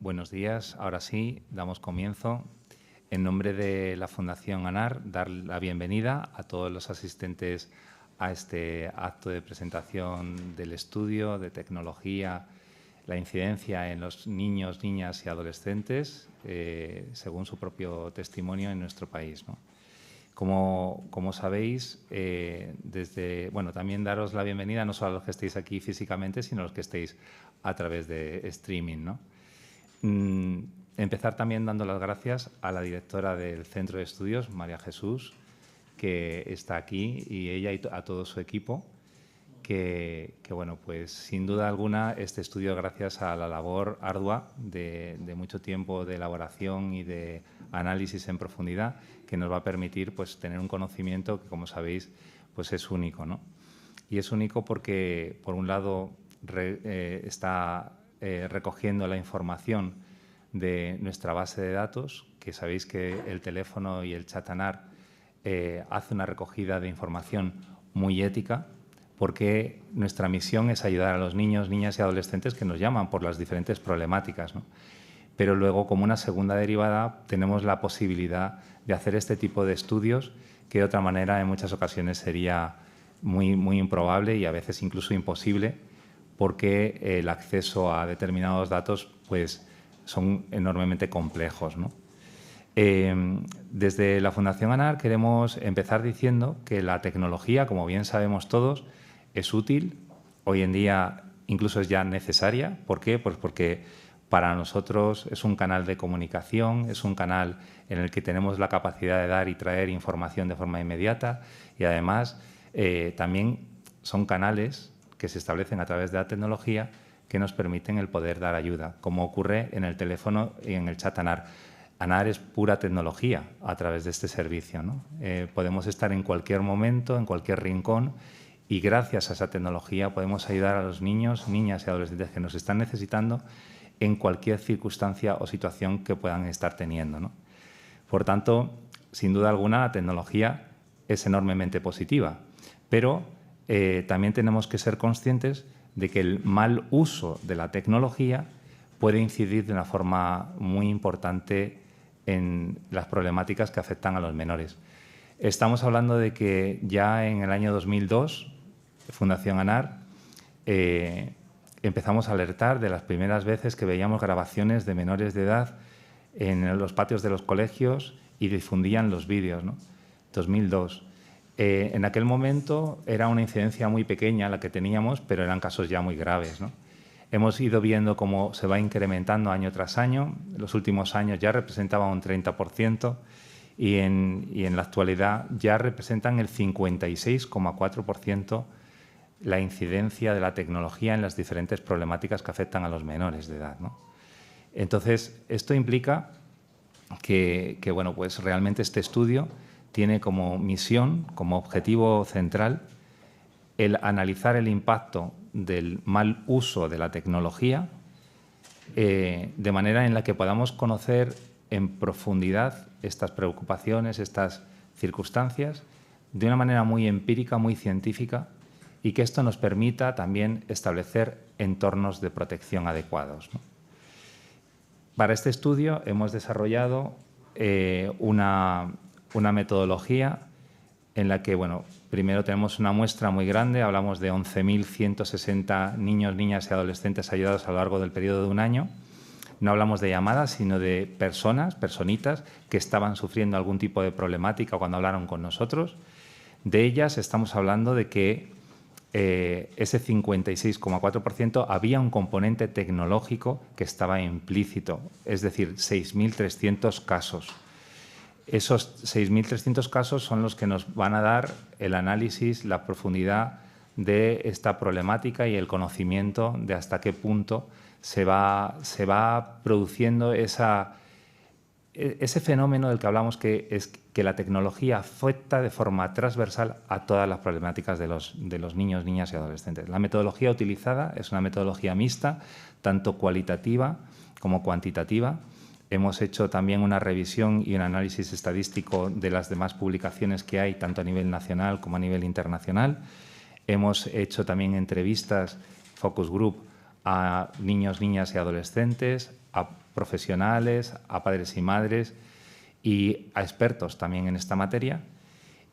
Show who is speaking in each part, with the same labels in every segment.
Speaker 1: Buenos días. Ahora sí, damos comienzo. En nombre de la Fundación ANAR, dar la bienvenida a todos los asistentes a este acto de presentación del estudio de tecnología, la incidencia en los niños, niñas y adolescentes, según su propio testimonio en nuestro país, ¿no? Como sabéis, también daros la bienvenida no solo a los que estéis aquí físicamente, sino a los que estéis a través de streaming, ¿no? Empezar también dando las gracias a la directora del Centro de Estudios, María Jesús, que está aquí, y ella y a todo su equipo, que bueno, pues sin duda alguna este estudio, gracias a la labor ardua de mucho tiempo de elaboración y de análisis en profundidad, que nos va a permitir pues tener un conocimiento que, como sabéis, pues es único, ¿no? Y es único porque, por un lado, está recogiendo la información de nuestra base de datos, que sabéis que el teléfono y el chat ANAR hace una recogida de información muy ética, porque nuestra misión es ayudar a los niños, niñas y adolescentes que nos llaman por las diferentes problemáticas, ¿no? Pero luego, como una segunda derivada, tenemos la posibilidad de hacer este tipo de estudios que de otra manera en muchas ocasiones sería muy improbable y a veces incluso imposible, porque el acceso a determinados datos pues, son enormemente complejos, ¿no? Desde la Fundación ANAR queremos empezar diciendo que la tecnología, como bien sabemos todos, es útil, hoy en día incluso es ya necesaria. ¿Por qué? Pues porque para nosotros es un canal de comunicación, es un canal en el que tenemos la capacidad de dar y traer información de forma inmediata, y además también son canales que se establecen a través de la tecnología que nos permiten el poder dar ayuda, como ocurre en el teléfono y en el chat ANAR. ANAR es pura tecnología a través de este servicio, ¿no? Podemos estar en cualquier momento, en cualquier rincón, y gracias a esa tecnología podemos ayudar a los niños, niñas y adolescentes que nos están necesitando en cualquier circunstancia o situación que puedan estar teniendo, ¿no? Por tanto, sin duda alguna, la tecnología es enormemente positiva, pero también tenemos que ser conscientes de que el mal uso de la tecnología puede incidir de una forma muy importante en las problemáticas que afectan a los menores. Estamos hablando de que ya en el año 2002, Fundación ANAR, empezamos a alertar de las primeras veces que veíamos grabaciones de menores de edad en los patios de los colegios y difundían los vídeos, ¿no? 2002. En aquel momento era una incidencia muy pequeña la que teníamos, pero eran casos ya muy graves, ¿no? Hemos ido viendo cómo se va incrementando año tras año. En los últimos años ya representaba un 30% y en la actualidad ya representan el 56,4% la incidencia de la tecnología en las diferentes problemáticas que afectan a los menores de edad, ¿no? Entonces, esto implica que bueno, pues realmente este estudio tiene como misión, como objetivo central, el analizar el impacto del mal uso de la tecnología de manera en la que podamos conocer en profundidad estas preocupaciones, estas circunstancias, de una manera muy empírica, muy científica, y que esto nos permita también establecer entornos de protección adecuados, ¿no? Para este estudio hemos desarrollado una metodología en la que, bueno, primero tenemos una muestra muy grande, hablamos de 11.160 niños, niñas y adolescentes ayudados a lo largo del periodo de un año. No hablamos de llamadas, sino de personas, personitas, que estaban sufriendo algún tipo de problemática cuando hablaron con nosotros. De ellas estamos hablando de que ese 56,4% había un componente tecnológico que estaba implícito, es decir, 6.300 casos. Esos 6.300 casos son los que nos van a dar el análisis, la profundidad de esta problemática y el conocimiento de hasta qué punto se va produciendo ese fenómeno del que hablamos, que es que la tecnología afecta de forma transversal a todas las problemáticas de los niños, niñas y adolescentes. La metodología utilizada es una metodología mixta, tanto cualitativa como cuantitativa. Hemos hecho también una revisión y un análisis estadístico de las demás publicaciones que hay, tanto a nivel nacional como a nivel internacional. Hemos hecho también entrevistas, focus group, a niños, niñas y adolescentes, a profesionales, a padres y madres y a expertos también en esta materia.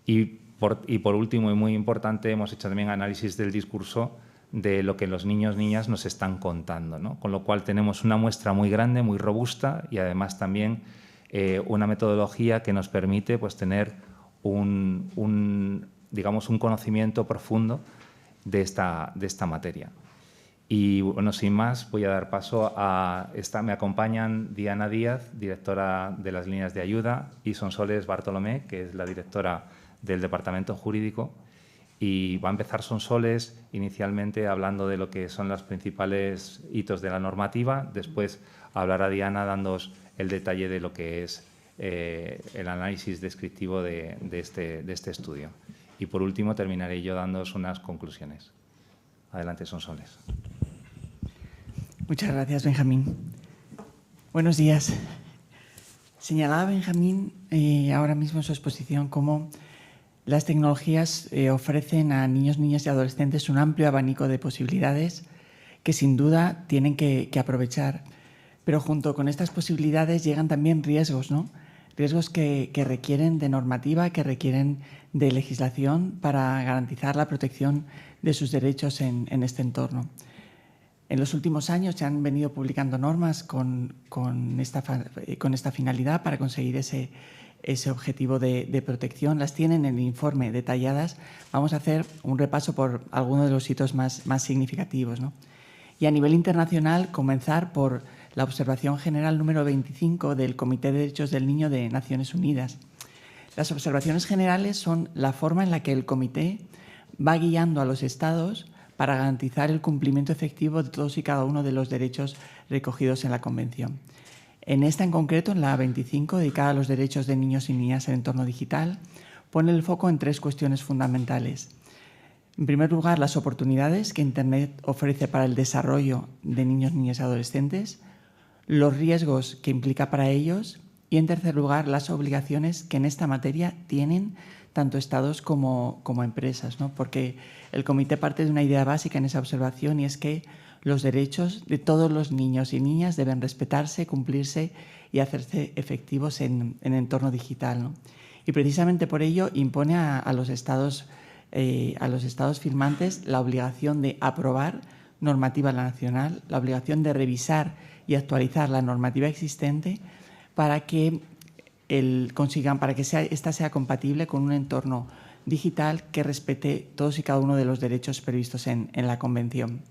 Speaker 1: Y por último, y muy importante, hemos hecho también análisis del discurso de lo que los niños y niñas nos están contando, ¿no? Con lo cual tenemos una muestra muy grande, muy robusta y además también una metodología que nos permite pues, tener digamos, un conocimiento profundo de esta materia. Y bueno, sin más, voy a dar paso a me acompañan Diana Díaz, directora de las líneas de ayuda, y Sonsoles Bartolomé, que es la directora del Departamento Jurídico. Y va a empezar Sonsoles inicialmente hablando de lo que son los principales hitos de la normativa. Después hablará Diana dándoos el detalle de lo que es el análisis descriptivo de este estudio. Y por último terminaré yo dándoos unas conclusiones. Adelante, Sonsoles.
Speaker 2: Muchas gracias, Benjamín. Buenos días. Señalaba Benjamín ahora mismo en su exposición cómo las tecnologías ofrecen a niños, niñas y adolescentes un amplio abanico de posibilidades que sin duda tienen que aprovechar. Pero junto con estas posibilidades llegan también riesgos, ¿no? Riesgos que requieren de normativa, que requieren de legislación para garantizar la protección de sus derechos en este entorno. En los últimos años se han venido publicando normas con esta finalidad para conseguir ese objetivo de protección. Las tienen en el informe detalladas. Vamos a hacer un repaso por algunos de los hitos más significativos, ¿no? Y a nivel internacional, comenzar por la observación general número 25 del Comité de Derechos del Niño de Naciones Unidas. Las observaciones generales son la forma en la que el comité va guiando a los Estados para garantizar el cumplimiento efectivo de todos y cada uno de los derechos recogidos en la Convención. En esta en concreto, en la 25, dedicada a los derechos de niños y niñas en el entorno digital, pone el foco en tres cuestiones fundamentales. En primer lugar, las oportunidades que Internet ofrece para el desarrollo de niños, niñas y adolescentes, los riesgos que implica para ellos y, en tercer lugar, las obligaciones que en esta materia tienen tanto Estados como empresas, ¿no? Porque el comité parte de una idea básica en esa observación y es que los derechos de todos los niños y niñas deben respetarse, cumplirse y hacerse efectivos en el entorno digital, ¿no? Y precisamente por ello impone a los Estados firmantes la obligación de aprobar normativa nacional, la obligación de revisar y actualizar la normativa existente para que esta sea compatible con un entorno digital que respete todos y cada uno de los derechos previstos en la Convención.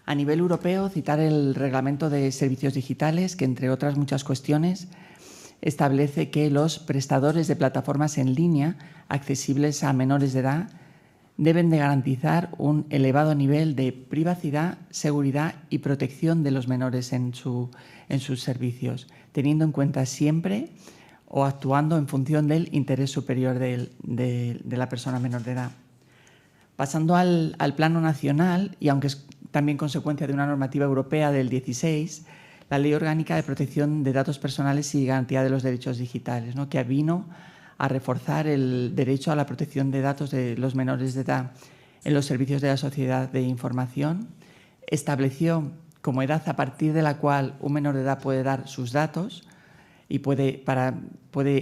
Speaker 2: A nivel europeo, citar el Reglamento de Servicios Digitales, que entre otras muchas cuestiones establece que los prestadores de plataformas en línea accesibles a menores de edad deben de garantizar un elevado nivel de privacidad, seguridad y protección de los menores en sus servicios, teniendo en cuenta siempre o actuando en función del interés superior de la persona menor de edad. Pasando al plano nacional, y aunque es también consecuencia de una normativa europea del 16, la Ley Orgánica de Protección de Datos Personales y Garantía de los Derechos Digitales, ¿no? Que vino a reforzar el derecho a la protección de datos de los menores de edad en los servicios de la sociedad de información, estableció como edad a partir de la cual un menor de edad puede dar sus datos y puede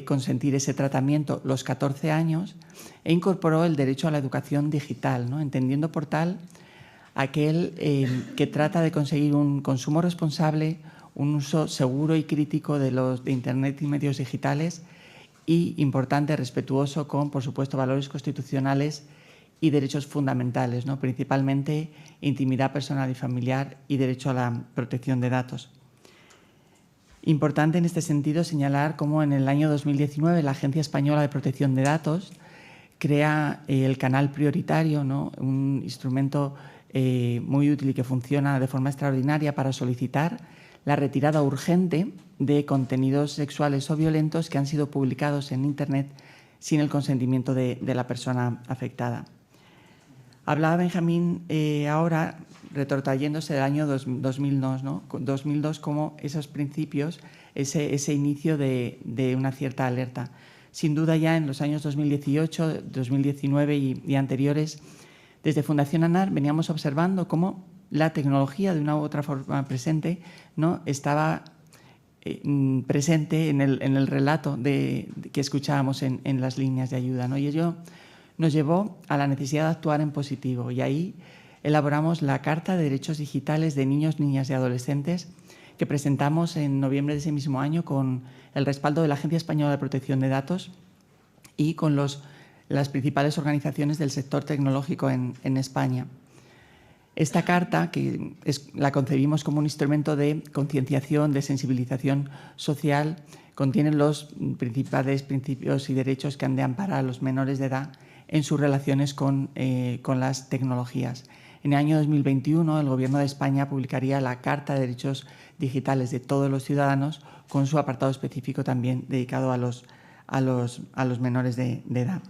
Speaker 2: consentir ese tratamiento los 14 años, e incorporó el derecho a la educación digital, ¿no? Entendiendo por tal aquel que trata de conseguir un consumo responsable, un uso seguro y crítico de Internet y medios digitales y, importante, respetuoso con, por supuesto, valores constitucionales y derechos fundamentales, ¿no? Principalmente intimidad personal y familiar y derecho a la protección de datos. Importante en este sentido señalar cómo en el año 2019 la Agencia Española de Protección de Datos crea el canal prioritario, ¿no? Un instrumento muy útil y que funciona de forma extraordinaria para solicitar la retirada urgente de contenidos sexuales o violentos que han sido publicados en Internet sin el consentimiento de la persona afectada. Hablaba Benjamín ahora, retrotrayéndose del año 2002, ¿no? 2002 como esos principios, ese inicio de una cierta alerta. Sin duda ya en los años 2018, 2019 y anteriores, desde Fundación ANAR veníamos observando cómo la tecnología de una u otra forma presente, ¿no? Estaba presente en el relato que escuchábamos en las líneas de ayuda, ¿no? Y ello nos llevó a la necesidad de actuar en positivo, y ahí elaboramos la Carta de Derechos Digitales de Niños, Niñas y Adolescentes, que presentamos en noviembre de ese mismo año con el respaldo de la Agencia Española de Protección de Datos y con las principales organizaciones del sector tecnológico en España. Esta carta, que la concebimos como un instrumento de concienciación, de sensibilización social, contiene los principales principios y derechos que han de amparar a los menores de edad en sus relaciones con las tecnologías. En el año 2021, el Gobierno de España publicaría la Carta de Derechos Digitales de todos los ciudadanos, con su apartado específico también dedicado a los menores de edad.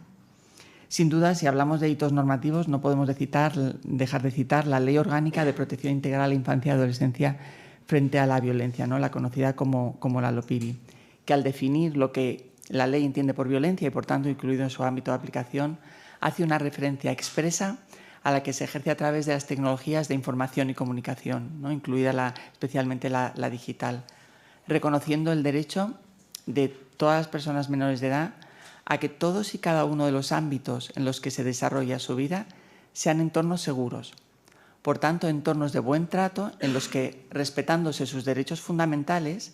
Speaker 2: Sin duda, si hablamos de hitos normativos, no podemos dejar de citar la Ley Orgánica de Protección Integral a la Infancia y Adolescencia frente a la violencia, ¿no? La conocida como la LOPIVI, que al definir lo que la ley entiende por violencia y, por tanto, incluido en su ámbito de aplicación, hace una referencia expresa a la que se ejerce a través de las tecnologías de información y comunicación, ¿no? Incluida especialmente la digital, reconociendo el derecho de todas las personas menores de edad a que todos y cada uno de los ámbitos en los que se desarrolla su vida sean entornos seguros. Por tanto, entornos de buen trato en los que, respetándose sus derechos fundamentales,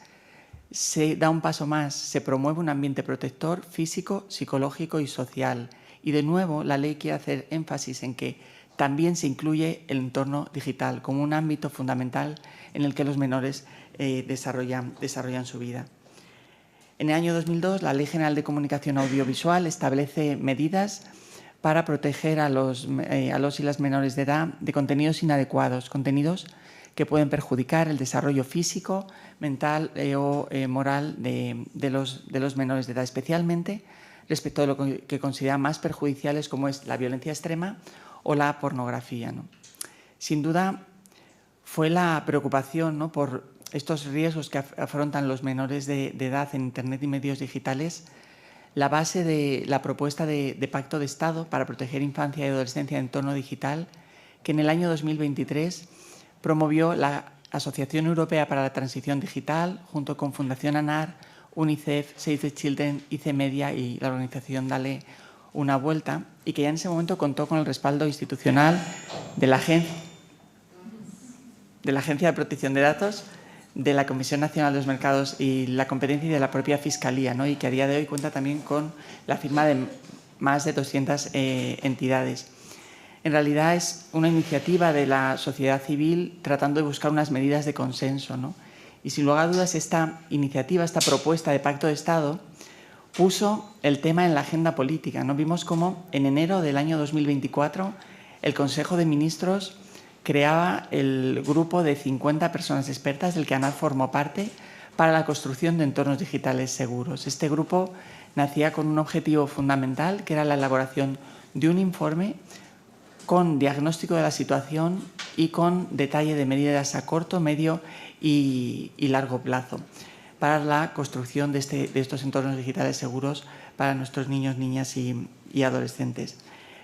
Speaker 2: se da un paso más, se promueve un ambiente protector físico, psicológico y social. Y de nuevo, la ley quiere hacer énfasis en que también se incluye el entorno digital como un ámbito fundamental en el que los menores desarrollan su vida. En el año 2002, la Ley General de Comunicación Audiovisual establece medidas para proteger a los y las menores de edad de contenidos inadecuados, contenidos que pueden perjudicar el desarrollo físico, mental o moral de los menores de edad, especialmente respecto de lo que considera más perjudiciales, como es la violencia extrema o la pornografía, ¿no? Sin duda, fue la preocupación, ¿no?, por estos riesgos que afrontan los menores de edad en Internet y medios digitales, la base de la propuesta de Pacto de Estado para proteger infancia y adolescencia en entorno digital, que en el año 2023 promovió la Asociación Europea para la Transición Digital, junto con Fundación ANAR, UNICEF, Save the Children, ICEmedia y la organización Dale una Vuelta, y que ya en ese momento contó con el respaldo institucional de la Agencia de Protección de Datos, de la Comisión Nacional de los Mercados y la Competencia y de la propia Fiscalía, ¿no? Y que a día de hoy cuenta también con la firma de más de 200 entidades. En realidad es una iniciativa de la sociedad civil tratando de buscar unas medidas de consenso, ¿no? Y sin lugar a dudas esta iniciativa, esta propuesta de Pacto de Estado puso el tema en la agenda política, ¿no? Vimos cómo en enero del año 2024 el Consejo de Ministros creaba el grupo de 50 personas expertas del que ANAR formó parte para la construcción de entornos digitales seguros. Este grupo nacía con un objetivo fundamental, que era la elaboración de un informe con diagnóstico de la situación y con detalle de medidas a corto, medio y largo plazo para la construcción de estos entornos digitales seguros para nuestros niños, niñas y adolescentes.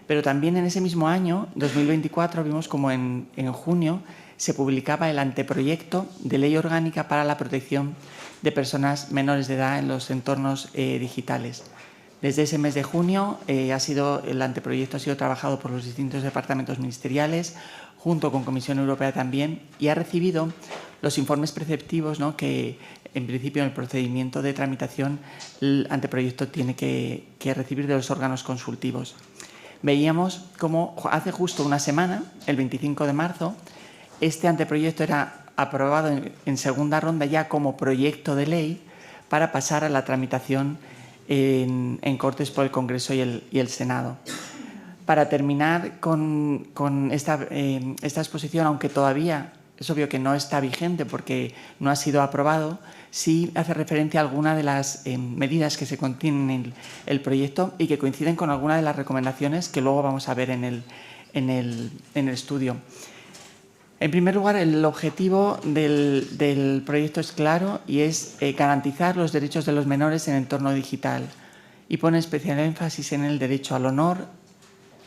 Speaker 2: Pero también en ese mismo año, 2024, vimos como en junio se publicaba el anteproyecto de Ley Orgánica para la Protección de Personas Menores de Edad en los entornos digitales. Desde ese mes de junio el anteproyecto ha sido trabajado por los distintos departamentos ministeriales, junto con Comisión Europea también, y ha recibido los informes preceptivos, ¿no?, que en principio en el procedimiento de tramitación el anteproyecto tiene que recibir de los órganos consultivos. Veíamos cómo hace justo una semana, el 25 de marzo, este anteproyecto era aprobado en segunda ronda ya como proyecto de ley para pasar a la tramitación en Cortes por el Congreso y el Senado. Para terminar con esta exposición, aunque todavía es obvio que no está vigente porque no ha sido aprobado, sí hace referencia a algunas de las medidas que se contienen en el proyecto y que coinciden con algunas de las recomendaciones que luego vamos a ver en el estudio. En primer lugar, el objetivo del proyecto es claro y es garantizar los derechos de los menores en el entorno digital, y pone especial énfasis en el derecho al honor,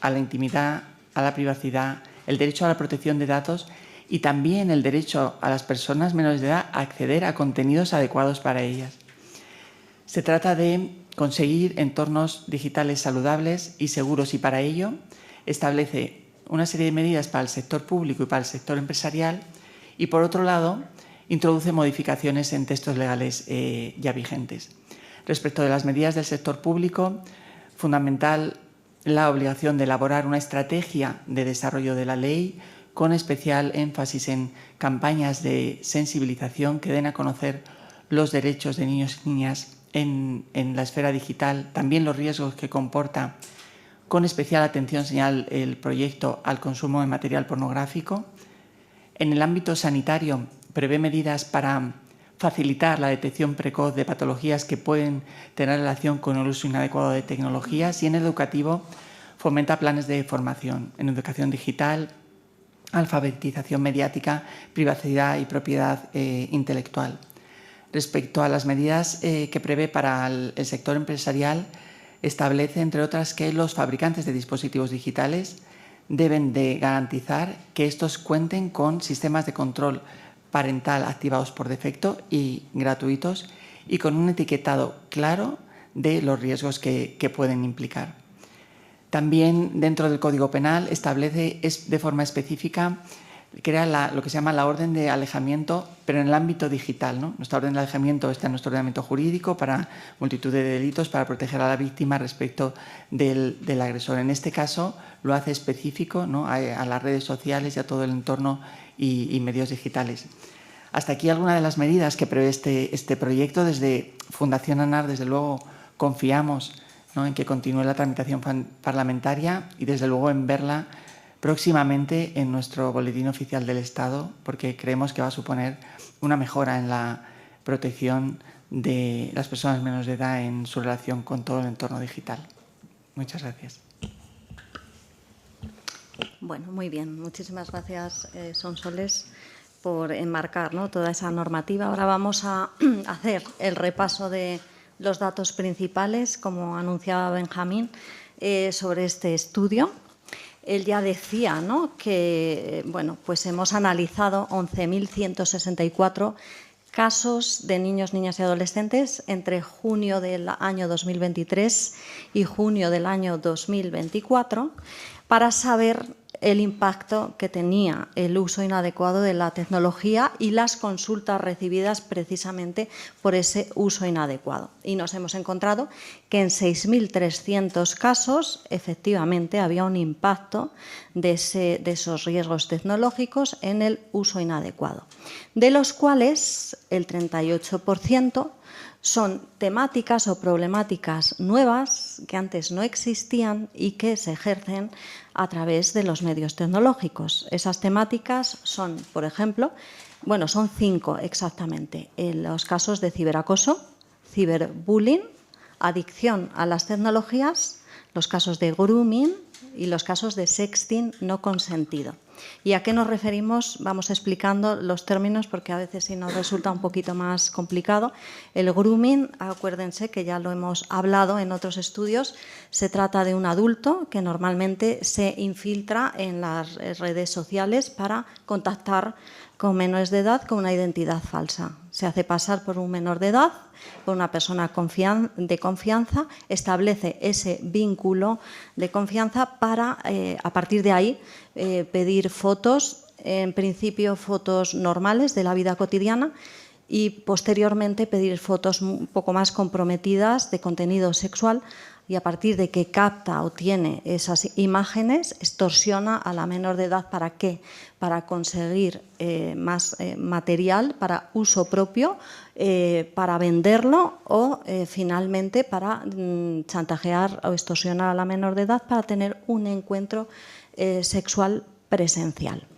Speaker 2: a la intimidad, a la privacidad, el derecho a la protección de datos y también el derecho a las personas menores de edad a acceder a contenidos adecuados para ellas. Se trata de conseguir entornos digitales saludables y seguros y para ello establece una serie de medidas para el sector público y para el sector empresarial y, por otro lado, introduce modificaciones en textos legales ya vigentes. Respecto de las medidas del sector público, fundamental la obligación de elaborar una estrategia de desarrollo de la ley con especial énfasis en campañas de sensibilización que den a conocer los derechos de niños y niñas en la esfera digital, también los riesgos que comporta, con especial atención señala el proyecto al consumo de material pornográfico. En el ámbito sanitario prevé medidas para facilitar la detección precoz de patologías que pueden tener relación con el uso inadecuado de tecnologías y en el educativo fomenta planes de formación en educación digital, alfabetización mediática, privacidad y propiedad intelectual. Respecto a las medidas que prevé para el sector empresarial, establece, entre otras, que los fabricantes de dispositivos digitales deben de garantizar que estos cuenten con sistemas de control parental activados por defecto y gratuitos y con un etiquetado claro de los riesgos que pueden implicar. También dentro del Código Penal establece de forma específica, crea lo que se llama la orden de alejamiento, pero en el ámbito digital, ¿no? Nuestra orden de alejamiento está en nuestro ordenamiento jurídico para multitud de delitos, para proteger a la víctima respecto del agresor. En este caso lo hace específico, ¿no?, a las redes sociales y a todo el entorno y medios digitales. Hasta aquí algunas de las medidas que prevé este proyecto. Desde Fundación ANAR, desde luego, confiamos, ¿no?, en que continúe la tramitación parlamentaria y, desde luego, en verla próximamente en nuestro Boletín Oficial del Estado, porque creemos que va a suponer una mejora en la protección de las personas menores de edad en su relación con todo el entorno digital. Muchas gracias.
Speaker 3: Bueno, muy bien. Muchísimas gracias, Sonsoles, por enmarcar, ¿no?, toda esa normativa. Ahora vamos a hacer el repaso de los datos principales, como anunciaba Benjamín, sobre este estudio. Él ya decía, ¿no?, que pues hemos analizado 11.164 casos de niños, niñas y adolescentes entre junio del año 2023 y junio del año 2024 para saber el impacto que tenía el uso inadecuado de la tecnología y las consultas recibidas precisamente por ese uso inadecuado. Y nos hemos encontrado que en 6.300 casos efectivamente había un impacto de esos riesgos tecnológicos en el uso inadecuado, de los cuales el 38% son temáticas o problemáticas nuevas que antes no existían y que se ejercen a través de los medios tecnológicos. Esas temáticas son, por ejemplo, son 5 exactamente, en los casos de ciberacoso, ciberbullying, adicción a las tecnologías, los casos de grooming y los casos de sexting no consentido. ¿Y a qué nos referimos? Vamos explicando los términos porque a veces sí nos resulta un poquito más complicado. El grooming, acuérdense que ya lo hemos hablado en otros estudios, se trata de un adulto que normalmente se infiltra en las redes sociales para contactar con menores de edad con una identidad falsa. Se hace pasar por un menor de edad, por una persona de confianza, establece ese vínculo de confianza para, a partir de ahí, pedir fotos, en principio fotos normales de la vida cotidiana y posteriormente pedir fotos un poco más comprometidas de contenido sexual, y a partir de que capta o tiene esas imágenes, extorsiona a la menor de edad. ¿Para qué? Para conseguir más material para uso propio, para venderlo o finalmente para chantajear o extorsionar a la menor de edad para tener un encuentro sexual presencial.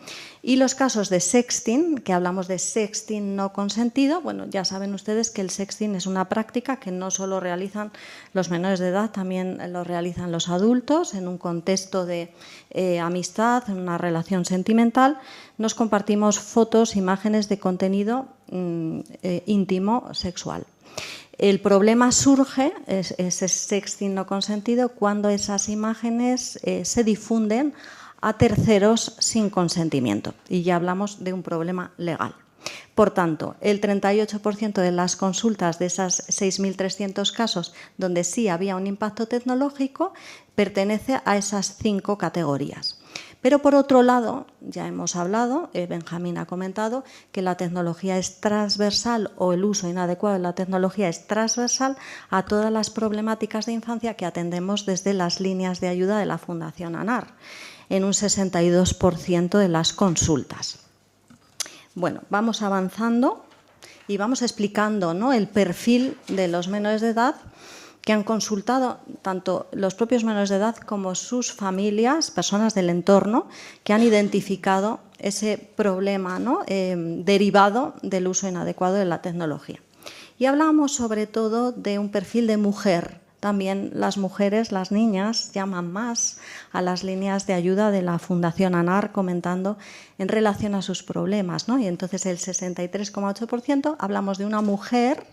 Speaker 3: Y los casos de sexting, que hablamos de sexting no consentido, ya saben ustedes que el sexting es una práctica que no solo realizan los menores de edad, también lo realizan los adultos en un contexto de amistad, en una relación sentimental. Nos compartimos fotos, imágenes de contenido íntimo sexual. El problema surge, ese sexting no consentido, cuando esas imágenes se difunden a terceros sin consentimiento. Y ya hablamos de un problema legal. Por tanto, el 38% de las consultas de esas 6.300 casos donde sí había un impacto tecnológico pertenece a esas 5 categorías. Pero por otro lado, ya hemos hablado, Benjamín ha comentado, que la tecnología es transversal o el uso inadecuado de la tecnología es transversal a todas las problemáticas de infancia que atendemos desde las líneas de ayuda de la Fundación ANAR, en un 62% de las consultas. Bueno, vamos avanzando y vamos explicando, ¿no?, el perfil de los menores de edad que han consultado, tanto los propios menores de edad como sus familias, personas del entorno, que han identificado ese problema, ¿no?, derivado del uso inadecuado de la tecnología. Y hablamos sobre todo de un perfil de mujer. También las mujeres, las niñas, llaman más a las líneas de ayuda de la Fundación ANAR comentando en relación a sus problemas, ¿no? Y entonces el 63,8% hablamos de una mujer,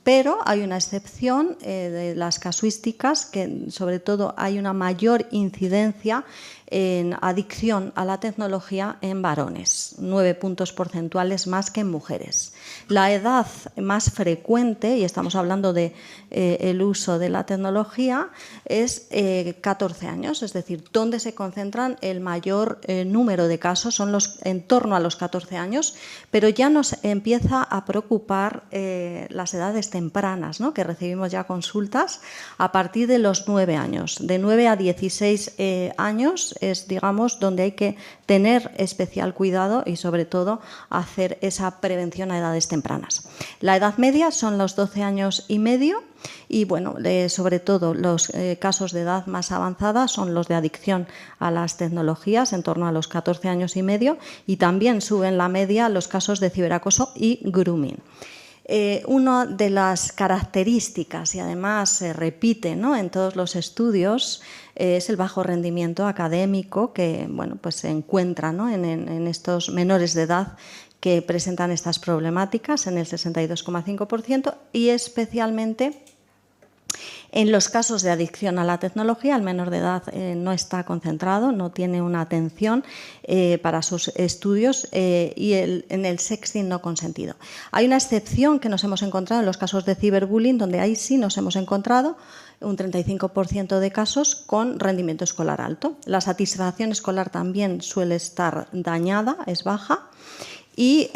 Speaker 3: pero hay una excepción de las casuísticas, que sobre todo hay una mayor incidencia en adicción a la tecnología en varones, 9 puntos porcentuales más que en mujeres. La edad más frecuente, y estamos hablando de el uso de la tecnología, es 14 años, es decir, donde se concentran el mayor número de casos, son en torno a los 14 años, pero ya nos empieza a preocupar las edades tempranas, ¿no?, que recibimos ya consultas a partir de los 9 años. De 9 a 16 años es, digamos, donde hay que tener especial cuidado y, sobre todo, hacer esa prevención a edades tempranas. La edad media son los 12 años y medio y, bueno, sobre todo los casos de edad más avanzada son los de adicción a las tecnologías, en torno a los 14 años y medio, y también suben la media los casos de ciberacoso y grooming. Una de las características, y además se repite, ¿no?, en todos los estudios, es el bajo rendimiento académico que, bueno, pues se encuentra, ¿no?, en estos menores de edad que presentan estas problemáticas, en el 62,5%, y especialmente en los casos de adicción a la tecnología. El menor de edad no está concentrado, no tiene una atención para sus estudios y en el sexting no consentido. Hay una excepción que nos hemos encontrado en los casos de ciberbullying, donde ahí sí nos hemos encontrado un 35% de casos con rendimiento escolar alto. La satisfacción escolar también suele estar dañada, es baja. Y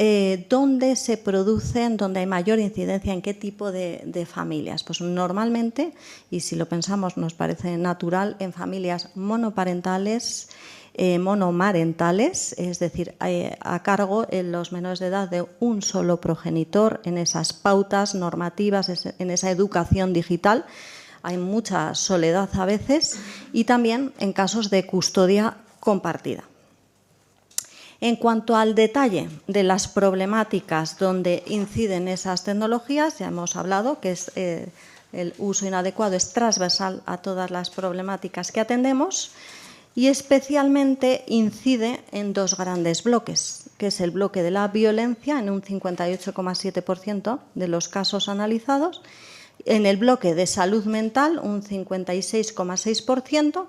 Speaker 3: dónde se producen, dónde hay mayor incidencia, en qué tipo de familias. Pues normalmente, y si lo pensamos nos parece natural, en familias monoparentales, monomarentales, es decir, a cargo en los menores de edad de un solo progenitor, en esas pautas normativas, en esa educación digital. Hay mucha soledad a veces, y también en casos de custodia compartida. En cuanto al detalle de las problemáticas donde inciden esas tecnologías, ya hemos hablado que el uso inadecuado es transversal a todas las problemáticas que atendemos y especialmente incide en dos grandes bloques, que es el bloque de la violencia, en un 58,7% de los casos analizados, en el bloque de salud mental, un 56,6%,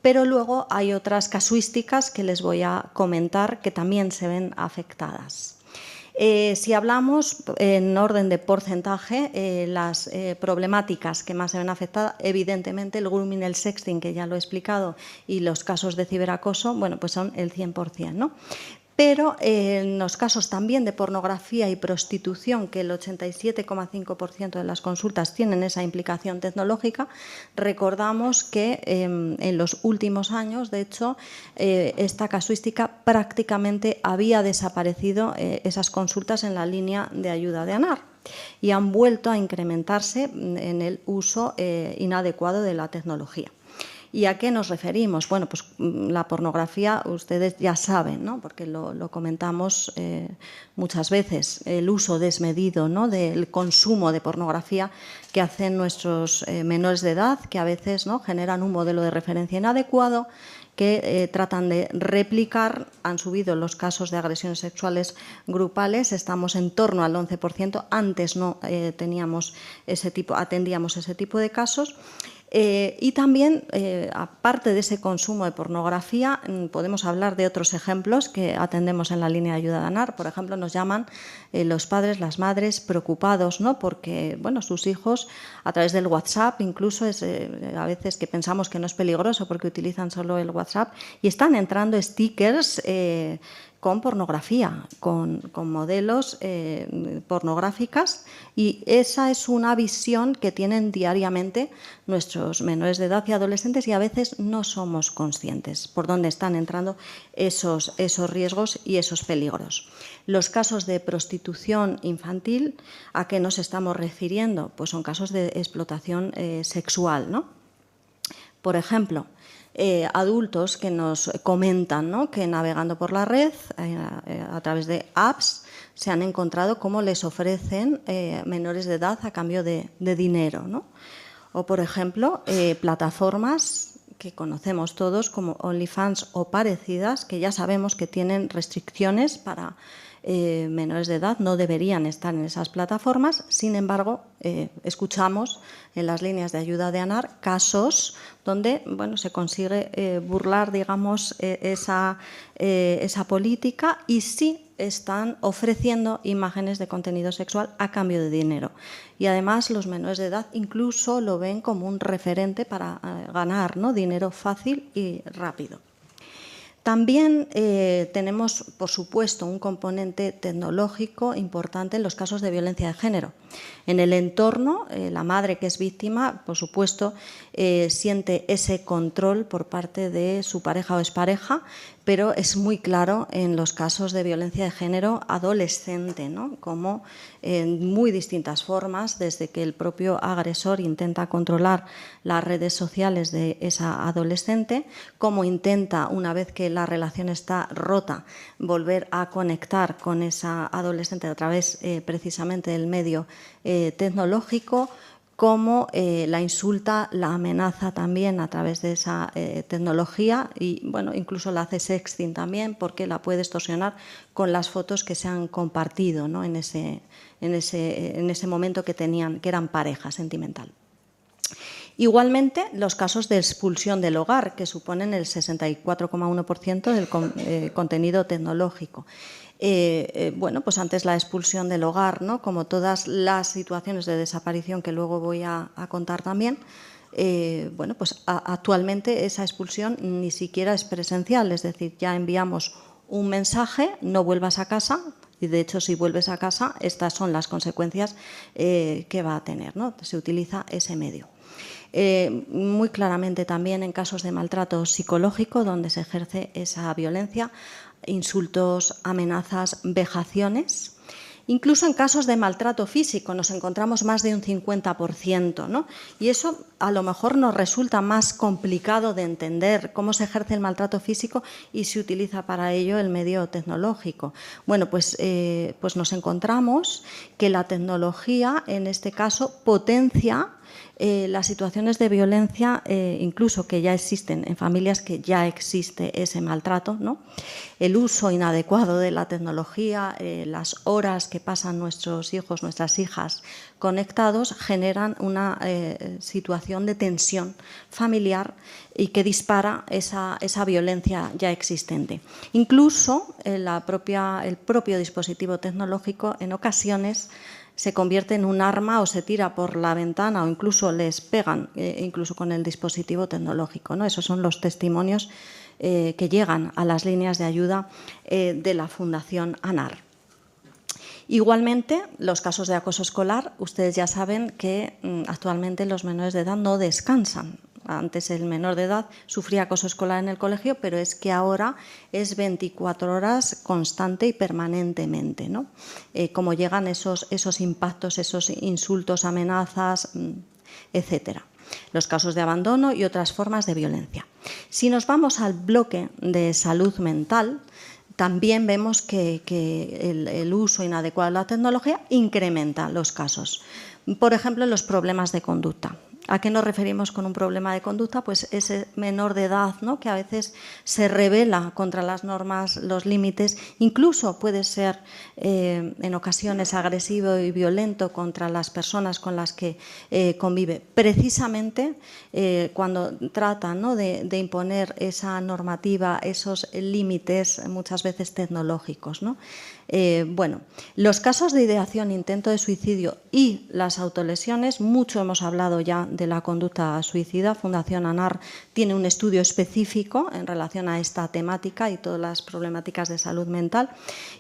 Speaker 3: pero luego hay otras casuísticas que les voy a comentar que también se ven afectadas. Si hablamos en orden de porcentaje, las problemáticas que más se ven afectadas, evidentemente el grooming, el sexting, que ya lo he explicado, y los casos de ciberacoso, bueno, pues son el 100%, ¿no? Pero en los casos también de pornografía y prostitución, que el 87,5% de las consultas tienen esa implicación tecnológica, recordamos que en los últimos años, de hecho, esta casuística prácticamente había desaparecido, esas consultas en la línea de ayuda de ANAR, y han vuelto a incrementarse en el uso inadecuado de la tecnología. ¿Y a qué nos referimos? Bueno, pues la pornografía, ustedes ya saben, ¿no?, porque lo comentamos muchas veces, el uso desmedido, ¿no?, del consumo de pornografía que hacen nuestros menores de edad, que a veces, ¿no?, generan un modelo de referencia inadecuado, que tratan de replicar. Han subido los casos de agresiones sexuales grupales, estamos en torno al 11%, antes no atendíamos ese tipo de casos. Y también, aparte de ese consumo de pornografía, podemos hablar de otros ejemplos que atendemos en la línea de ayuda de ANAR. Por ejemplo, nos llaman los padres, las madres preocupados, ¿no? Porque bueno, sus hijos, a través del WhatsApp, incluso a veces que pensamos que no es peligroso porque utilizan solo el WhatsApp, y están entrando stickers con pornografía, con modelos pornográficas, y esa es una visión que tienen diariamente nuestros menores de edad y adolescentes, y a veces no somos conscientes por dónde están entrando esos riesgos y esos peligros. Los casos de prostitución infantil, ¿a qué nos estamos refiriendo? Pues son casos de explotación sexual, ¿no? Por ejemplo, adultos que nos comentan, ¿no?, que navegando por la red a través de apps se han encontrado cómo les ofrecen menores de edad a cambio de dinero, ¿no? O, por ejemplo, plataformas que conocemos todos como OnlyFans o parecidas, que ya sabemos que tienen restricciones para menores de edad, no deberían estar en esas plataformas. Sin embargo, escuchamos en las líneas de ayuda de ANAR casos donde bueno, se consigue burlar, digamos, esa política, y sí están ofreciendo imágenes de contenido sexual a cambio de dinero. Y además los menores de edad incluso lo ven como un referente para ganar, ¿no?, dinero fácil y rápido. También tenemos, por supuesto, un componente tecnológico importante en los casos de violencia de género. En el entorno, la madre que es víctima, por supuesto, siente ese control por parte de su pareja o expareja, pero es muy claro en los casos de violencia de género adolescente, ¿no?, como en muy distintas formas, desde que el propio agresor intenta controlar las redes sociales de esa adolescente, como intenta, una vez que la relación está rota, volver a conectar con esa adolescente a través precisamente del medio tecnológico, cómo la insulta, la amenaza también a través de esa tecnología, y bueno, incluso la hace sexting también, porque la puede extorsionar con las fotos que se han compartido, ¿no?, en ese momento que eran pareja sentimental. Igualmente, los casos de expulsión del hogar, que suponen el 64,1% del contenido tecnológico. Bueno, pues antes la expulsión del hogar, ¿no?, como todas las situaciones de desaparición que luego voy a contar también, bueno, pues actualmente esa expulsión ni siquiera es presencial, es decir, ya enviamos un mensaje, no vuelvas a casa, y de hecho si vuelves a casa estas son las consecuencias que va a tener, ¿no? Se utiliza ese medio. Muy claramente también en casos de maltrato psicológico, donde se ejerce esa violencia, insultos, amenazas, vejaciones. Incluso en casos de maltrato físico nos encontramos más de un 50%, ¿no? Y eso a lo mejor nos resulta más complicado de entender, cómo se ejerce el maltrato físico y se utiliza para ello el medio tecnológico. Bueno, pues nos encontramos que la tecnología en este caso potencia las situaciones de violencia, incluso que ya existen en familias que ya existe ese maltrato, ¿no? El uso inadecuado de la tecnología, las horas que pasan nuestros hijos, nuestras hijas conectados, generan una situación de tensión familiar y que dispara esa violencia ya existente. Incluso el propio dispositivo tecnológico en ocasiones se convierte en un arma o se tira por la ventana o incluso les pegan, incluso con el dispositivo tecnológico, ¿no? Esos son los testimonios que llegan a las líneas de ayuda de la Fundación ANAR. Igualmente, los casos de acoso escolar, ustedes ya saben que actualmente los menores de edad no descansan. Antes el menor de edad sufría acoso escolar en el colegio, pero es que ahora es 24 horas constante y permanentemente, ¿no? Cómo llegan esos impactos, esos insultos, amenazas, etcétera. Los casos de abandono y otras formas de violencia. Si nos vamos al bloque de salud mental, también vemos que el uso inadecuado de la tecnología incrementa los casos. Por ejemplo, los problemas de conducta. ¿A qué nos referimos con un problema de conducta? Pues ese menor de edad, ¿no?, que a veces se rebela contra las normas, los límites, incluso puede ser en ocasiones agresivo y violento contra las personas con las que convive. Precisamente cuando tratan, ¿no?, de imponer esa normativa, esos límites muchas veces tecnológicos, ¿no? Bueno, los casos de ideación, intento de suicidio y las autolesiones, mucho hemos hablado ya de la conducta suicida. Fundación ANAR tiene un estudio específico en relación a esta temática y todas las problemáticas de salud mental,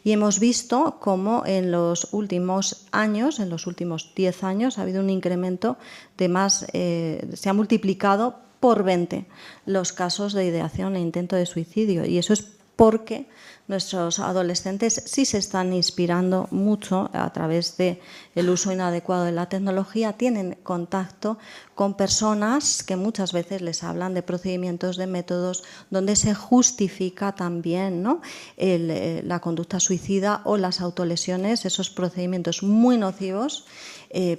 Speaker 3: y hemos visto cómo en los últimos años, en los últimos 10 años, ha habido un incremento de más, se ha multiplicado por 20 los casos de ideación e intento de suicidio, y eso es porque nuestros adolescentes sí se están inspirando mucho a través del uso inadecuado de la tecnología, tienen contacto con personas que muchas veces les hablan de procedimientos, de métodos donde se justifica también, ¿no?, la conducta suicida o las autolesiones, esos procedimientos muy nocivos,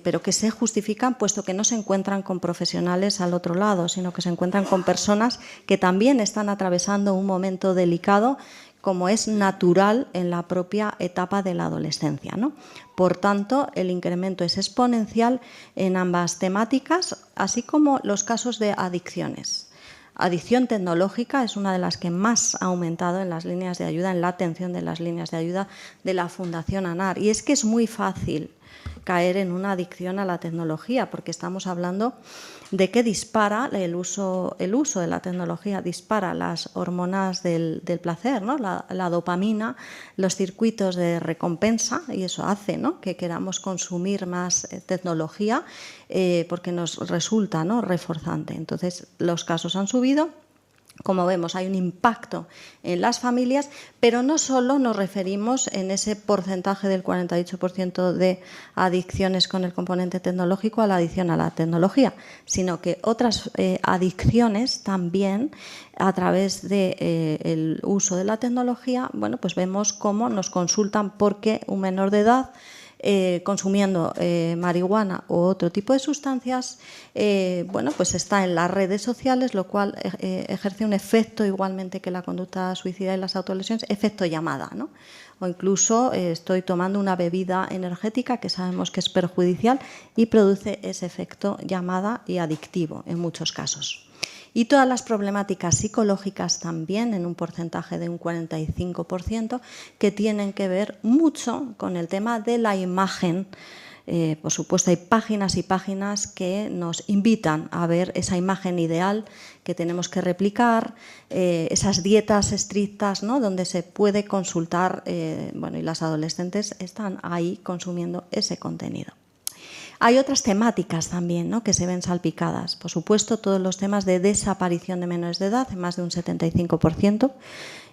Speaker 3: pero que se justifican puesto que no se encuentran con profesionales al otro lado, sino que se encuentran con personas que también están atravesando un momento delicado, como es natural en la propia etapa de la adolescencia, ¿no? Por tanto, el incremento es exponencial en ambas temáticas, así como los casos de adicciones. Adicción tecnológica es una de las que más ha aumentado en las líneas de ayuda, en la atención de las líneas de ayuda de la Fundación ANAR. Y es que es muy fácil caer en una adicción a la tecnología, porque estamos hablando de que dispara el uso de la tecnología, dispara las hormonas del placer, ¿no?, la dopamina, los circuitos de recompensa, y eso hace, ¿no?, que queramos consumir más tecnología porque nos resulta, ¿no?, reforzante. Entonces, los casos han subido. Como vemos, hay un impacto en las familias, pero no solo nos referimos en ese porcentaje del 48% de adicciones con el componente tecnológico a la adicción a la tecnología, sino que otras adicciones también, a través del uso de la tecnología, bueno, pues vemos cómo nos consultan porque un menor de edad consumiendo marihuana u otro tipo de sustancias, bueno, pues está en las redes sociales, lo cual ejerce un efecto igualmente que la conducta suicida y las autolesiones, efecto llamada, ¿no? O incluso estoy tomando una bebida energética que sabemos que es perjudicial y produce ese efecto llamada y adictivo en muchos casos. Y todas las problemáticas psicológicas también, en un porcentaje de un 45%, que tienen que ver mucho con el tema de la imagen. Por supuesto, hay páginas y páginas que nos invitan a ver esa imagen ideal que tenemos que replicar, esas dietas estrictas, ¿no?, donde se puede consultar, bueno, y las adolescentes están ahí consumiendo ese contenido. Hay otras temáticas también, ¿no?, que se ven salpicadas. Por supuesto, todos los temas de desaparición de menores de edad, en más de un 75%.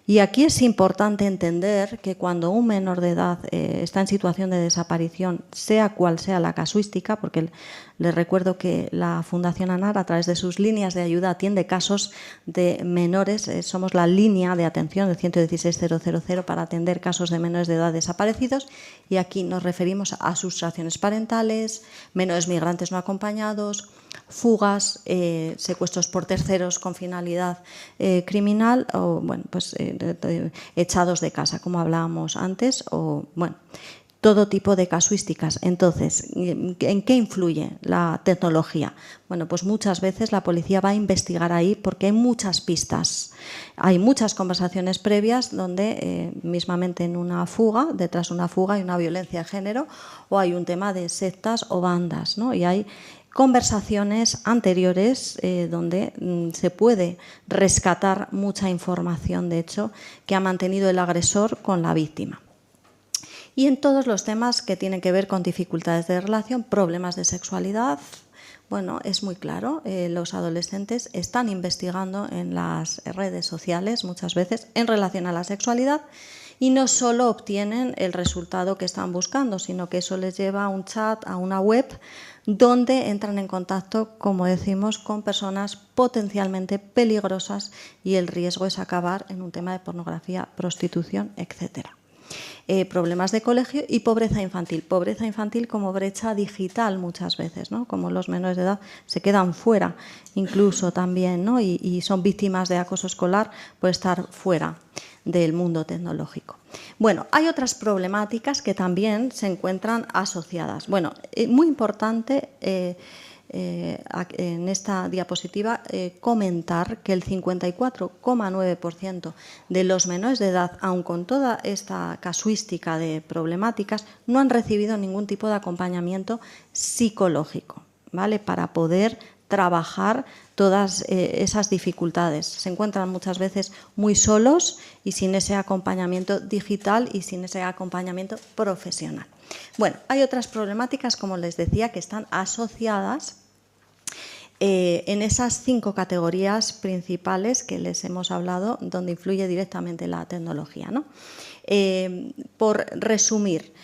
Speaker 3: Y aquí es importante entender que cuando un menor de edad está en situación de desaparición, sea cual sea la casuística, porque les recuerdo que la Fundación ANAR, a través de sus líneas de ayuda, atiende casos de menores. Somos la línea de atención del 116 000 para atender casos de menores de edad desaparecidos, y aquí nos referimos a sustracciones parentales, menores migrantes no acompañados, fugas, secuestros por terceros con finalidad criminal, o bueno, pues echados de casa, como hablábamos antes, o bueno, todo tipo de casuísticas. Entonces, ¿en qué influye la tecnología? Bueno, pues muchas veces la policía va a investigar ahí porque hay muchas pistas. Hay muchas conversaciones previas donde mismamente en una fuga, detrás de una fuga hay una violencia de género, o hay un tema de sectas o bandas, ¿no? Y hay conversaciones anteriores donde se puede rescatar mucha información, de hecho, que ha mantenido el agresor con la víctima. Y en todos los temas que tienen que ver con dificultades de relación, problemas de sexualidad, bueno, es muy claro, los adolescentes están investigando en las redes sociales muchas veces en relación a la sexualidad, y no solo obtienen el resultado que están buscando, sino que eso les lleva a un chat, a una web, donde entran en contacto, como decimos, con personas potencialmente peligrosas, y el riesgo es acabar en un tema de pornografía, prostitución, etcétera. problemas de colegio y pobreza infantil. Pobreza infantil como brecha digital muchas veces, ¿no? Como los menores de edad se quedan fuera incluso también, ¿no? y son víctimas de acoso escolar por estar fuera del mundo tecnológico. Bueno, hay otras problemáticas que también se encuentran asociadas. Bueno, muy importante en esta diapositiva comentar que el 54,9% de los menores de edad, aun con toda esta casuística de problemáticas, no han recibido ningún tipo de acompañamiento psicológico, ¿vale? Para poder trabajar todas esas dificultades. Se encuentran muchas veces muy solos y sin ese acompañamiento digital y sin ese acompañamiento profesional. Bueno, hay otras problemáticas, como les decía, que están asociadas en esas 5 categorías principales que les hemos hablado, donde influye directamente la tecnología, ¿no? Por resumir,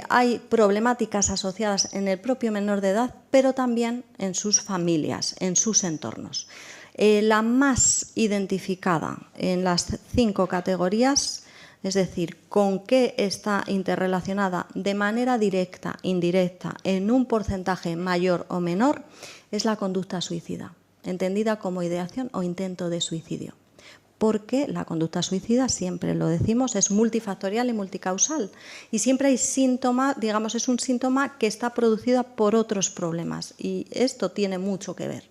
Speaker 3: hay problemáticas asociadas en el propio menor de edad, pero también en sus familias, en sus entornos. La más identificada en las 5 categorías, es decir, con qué está interrelacionada de manera directa, indirecta, en un porcentaje mayor o menor, es la conducta suicida, entendida como ideación o intento de suicidio. Porque la conducta suicida, siempre lo decimos, es multifactorial y multicausal. Y siempre hay síntomas, digamos, es un síntoma que está producido por otros problemas. Y esto tiene mucho que ver.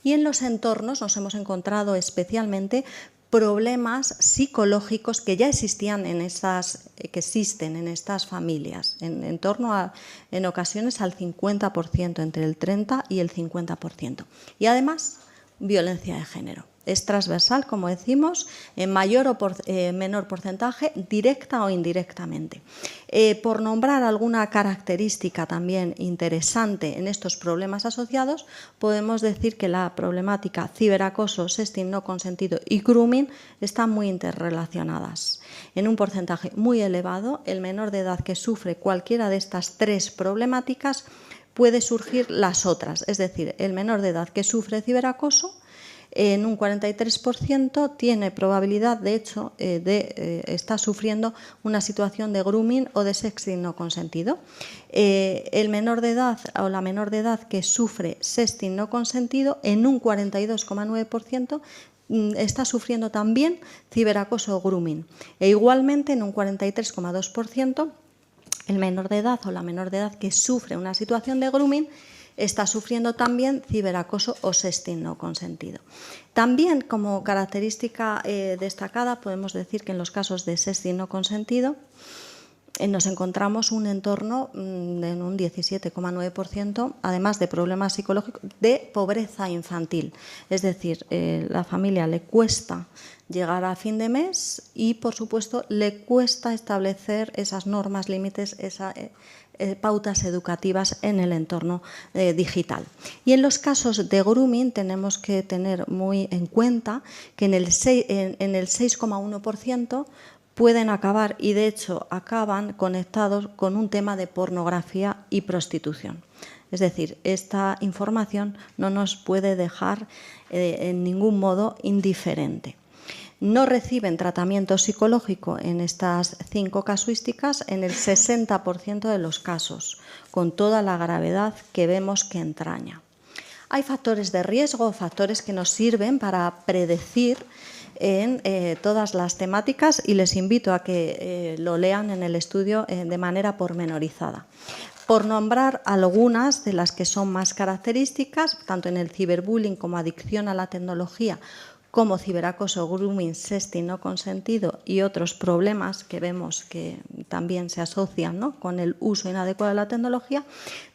Speaker 3: Y en los entornos nos hemos encontrado especialmente problemas psicológicos que ya existían que existen en estas familias, en torno a, en ocasiones, al 50%, entre el 30 y el 50%. Y además, violencia de género. Es transversal, como decimos, en mayor o menor porcentaje, directa o indirectamente. Por nombrar alguna característica también interesante en estos problemas asociados, podemos decir que la problemática ciberacoso, sexting no consentido y grooming están muy interrelacionadas. En un porcentaje muy elevado, el menor de edad que sufre cualquiera de estas 3 problemáticas puede surgir las otras, es decir, el menor de edad que sufre ciberacoso en un 43% tiene probabilidad, de hecho, de estar sufriendo una situación de grooming o de sexting no consentido. El menor de edad o la menor de edad que sufre sexting no consentido, en un 42,9% está sufriendo también ciberacoso o grooming. E igualmente, en un 43,2%, el menor de edad o la menor de edad que sufre una situación de grooming está sufriendo también ciberacoso o sexting no consentido. También, como característica destacada, podemos decir que en los casos de sexting no consentido nos encontramos un entorno en un 17,9%, además de problemas psicológicos, de pobreza infantil. Es decir, la familia le cuesta llegar a fin de mes y, por supuesto, le cuesta establecer esas normas, límites, pautas educativas en el entorno digital. Y en los casos de grooming tenemos que tener muy en cuenta que en el 6,1% pueden acabar, y de hecho acaban conectados con un tema de pornografía y prostitución. Es decir, esta información no nos puede dejar en ningún modo indiferente. No reciben tratamiento psicológico en estas 5 casuísticas en el 60% de los casos, con toda la gravedad que vemos que entraña. Hay factores de riesgo, factores que nos sirven para predecir en todas las temáticas, y les invito a que lo lean en el estudio de manera pormenorizada. Por nombrar algunas de las que son más características, tanto en el ciberbullying como adicción a la tecnología, como ciberacoso, grooming, sexting no consentido y otros problemas que vemos que también se asocian, ¿no?, con el uso inadecuado de la tecnología,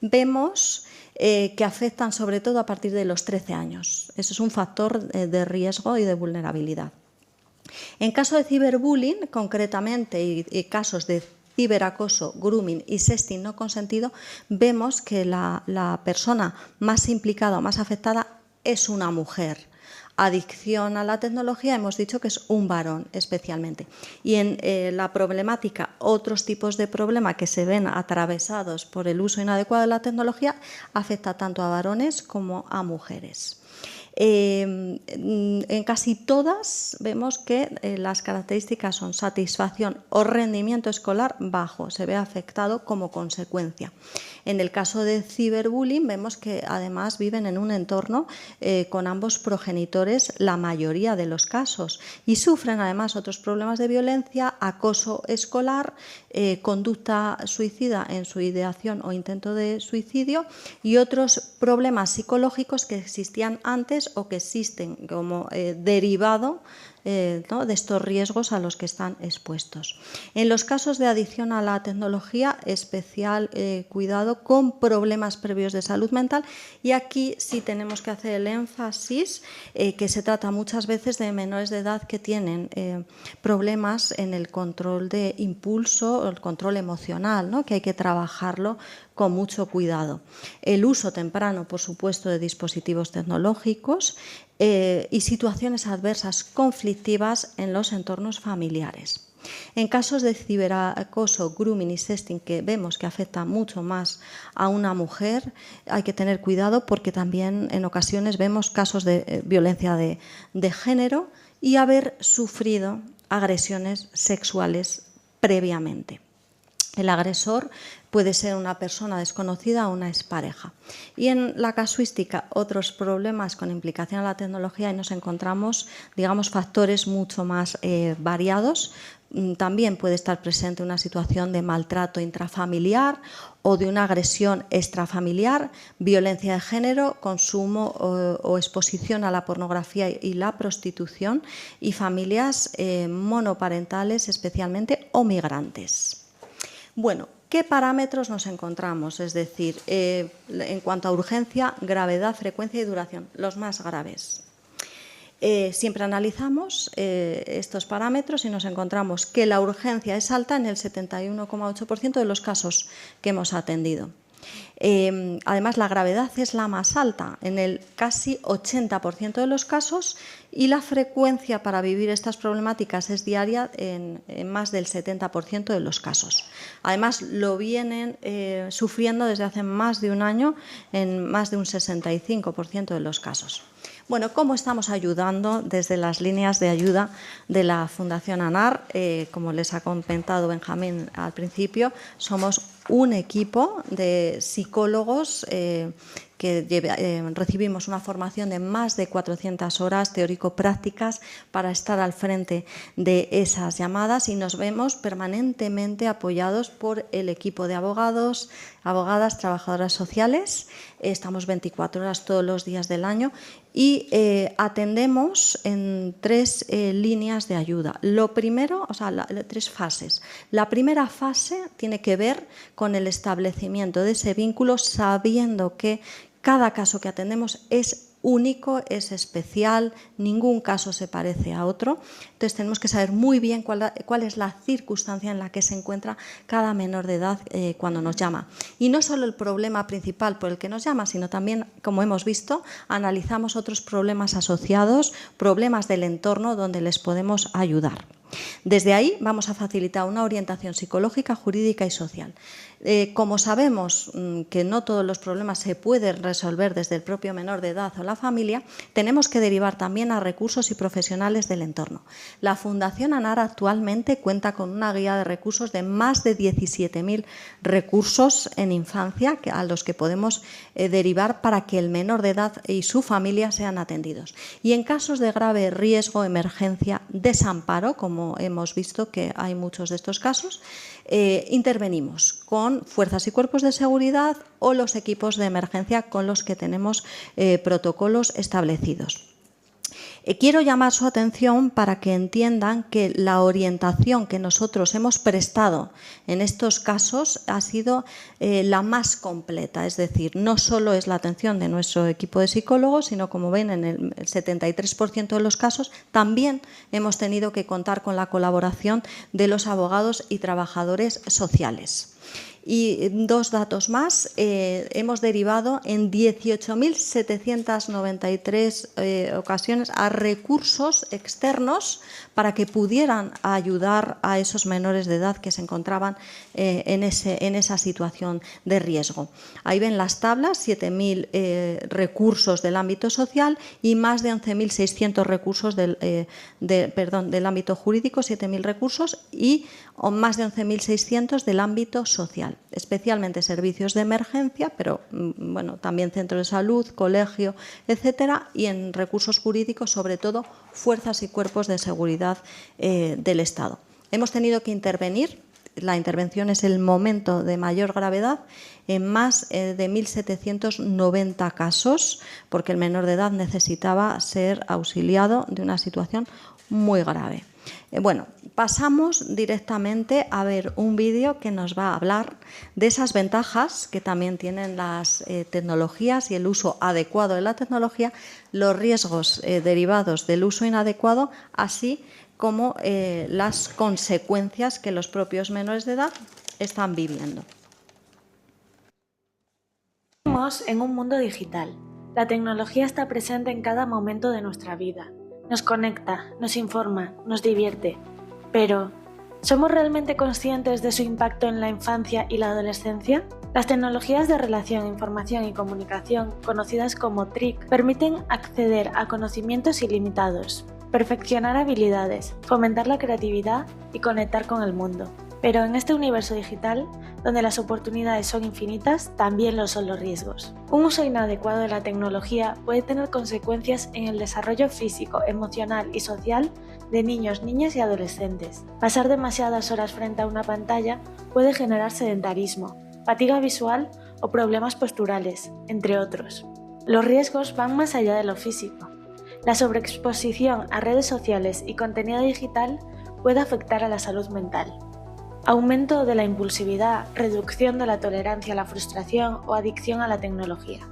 Speaker 3: vemos que afectan sobre todo a partir de los 13 años. Eso es un factor de riesgo y de vulnerabilidad. En caso de ciberbullying, concretamente, y casos de ciberacoso, grooming y sexting no consentido, vemos que la persona más implicada o más afectada es una mujer. Adicción a la tecnología hemos dicho que es un varón especialmente. Y en la problemática, otros tipos de problema que se ven atravesados por el uso inadecuado de la tecnología afecta tanto a varones como a mujeres. En casi todas vemos que las características son satisfacción o rendimiento escolar bajo, se ve afectado como consecuencia. En el caso de ciberbullying vemos que además viven en un entorno con ambos progenitores la mayoría de los casos y sufren además otros problemas de violencia, acoso escolar, conducta suicida en su ideación o intento de suicidio y otros problemas psicológicos que existían antes o que existen como derivado ¿no? de estos riesgos a los que están expuestos. En los casos de adicción a la tecnología, especial cuidado con problemas previos de salud mental, y aquí sí tenemos que hacer el énfasis que se trata muchas veces de menores de edad que tienen problemas en el control de impulso o el control emocional, ¿no? que hay que trabajarlo con mucho cuidado. El uso temprano, por supuesto, de dispositivos tecnológicos y situaciones adversas conflictivas en los entornos familiares. En casos de ciberacoso, grooming y sexting, que vemos que afecta mucho más a una mujer, hay que tener cuidado porque también en ocasiones vemos casos de violencia de género y haber sufrido agresiones sexuales previamente. El agresor puede ser una persona desconocida o una expareja. Y en la casuística, otros problemas con implicación a la tecnología y nos encontramos, digamos, factores mucho más variados. También puede estar presente una situación de maltrato intrafamiliar o de una agresión extrafamiliar, violencia de género, consumo o exposición a la pornografía y la prostitución y familias monoparentales especialmente o migrantes. Bueno, ¿qué parámetros nos encontramos? Es decir, en cuanto a urgencia, gravedad, frecuencia y duración, los más graves. Siempre analizamos estos parámetros y nos encontramos que la urgencia es alta en el 71,8% de los casos que hemos atendido. Además, la gravedad es la más alta, en el casi 80% de los casos, y la frecuencia para vivir estas problemáticas es diaria en más del 70% de los casos. Además, lo vienen sufriendo desde hace más de un año en más de un 65% de los casos. Bueno, ¿cómo estamos ayudando desde las líneas de ayuda de la Fundación ANAR? Como les ha comentado Benjamín al principio, somos un equipo de psicólogos que recibimos una formación de más de 400 horas teórico-prácticas para estar al frente de esas llamadas y nos vemos permanentemente apoyados por el equipo de abogados, abogadas, trabajadoras sociales. Estamos 24 horas todos los días del año y atendemos en 3 líneas de ayuda. Lo primero, o sea, 3 fases. La primera fase tiene que ver con el establecimiento de ese vínculo, sabiendo que cada caso que atendemos es único, es especial, ningún caso se parece a otro. Entonces tenemos que saber muy bien cuál es la circunstancia en la que se encuentra cada menor de edad cuando nos llama. Y no solo el problema principal por el que nos llama, sino también, como hemos visto, analizamos otros problemas asociados, problemas del entorno donde les podemos ayudar. Desde ahí vamos a facilitar una orientación psicológica, jurídica y social. Como sabemos que no todos los problemas se pueden resolver desde el propio menor de edad o la familia, tenemos que derivar también a recursos y profesionales del entorno. La Fundación ANAR actualmente cuenta con una guía de recursos de más de 17.000 recursos en infancia a los que podemos derivar para que el menor de edad y su familia sean atendidos. Y en casos de grave riesgo, emergencia, desamparo, como hemos visto que hay muchos de estos casos, intervenimos con fuerzas y cuerpos de seguridad o los equipos de emergencia con los que tenemos protocolos establecidos. Quiero llamar su atención para que entiendan que la orientación que nosotros hemos prestado en estos casos ha sido la más completa, es decir, no solo es la atención de nuestro equipo de psicólogos, sino, como ven, en el 73% de los casos también hemos tenido que contar con la colaboración de los abogados y trabajadores sociales. Y dos datos más, hemos derivado en 18.793 ocasiones a recursos externos para que pudieran ayudar a esos menores de edad que se encontraban en esa situación de riesgo. Ahí ven las tablas, 7.000 recursos del ámbito social y más de 11.600 recursos del ámbito jurídico, 7.000 recursos y más de 11.600 del ámbito social, especialmente servicios de emergencia, pero bueno, también centros de salud, colegio, etcétera, y en recursos jurídicos, sobre todo, fuerzas y cuerpos de seguridad del Estado. Hemos tenido que intervenir, la intervención es el momento de mayor gravedad, en más de 1.790 casos, porque el menor de edad necesitaba ser auxiliado de una situación muy grave. Bueno, pasamos directamente a ver un vídeo que nos va a hablar de esas ventajas que también tienen las tecnologías y el uso adecuado de la tecnología, los riesgos derivados del uso inadecuado, así como las consecuencias que los propios menores de edad están viviendo.
Speaker 4: Vivimos en un mundo digital. La tecnología está presente en cada momento de nuestra vida. Nos conecta, nos informa, nos divierte. Pero, ¿somos realmente conscientes de su impacto en la infancia y la adolescencia? Las tecnologías de relación, información y comunicación, conocidas como TRIC, permiten acceder a conocimientos ilimitados, perfeccionar habilidades, fomentar la creatividad y conectar con el mundo. Pero en este universo digital, donde las oportunidades son infinitas, también lo son los riesgos. Un uso inadecuado de la tecnología puede tener consecuencias en el desarrollo físico, emocional y social de niños, niñas y adolescentes. Pasar demasiadas horas frente a una pantalla puede generar sedentarismo, fatiga visual o problemas posturales, entre otros. Los riesgos van más allá de lo físico. La sobreexposición a redes sociales y contenido digital puede afectar a la salud mental. Aumento de la impulsividad, reducción de la tolerancia a la frustración o adicción a la tecnología.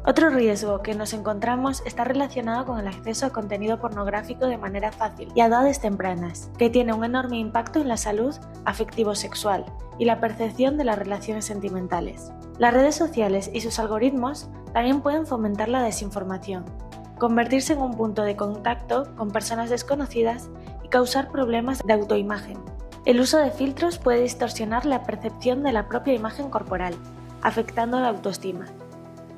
Speaker 4: Otro riesgo que nos encontramos está relacionado con el acceso a contenido pornográfico de manera fácil y a edades tempranas, que tiene un enorme impacto en la salud afectivo-sexual y la percepción de las relaciones sentimentales. Las redes sociales y sus algoritmos también pueden fomentar la desinformación, convertirse en un punto de contacto con personas desconocidas y causar problemas de autoimagen. El uso de filtros puede distorsionar la percepción de la propia imagen corporal, afectando la autoestima.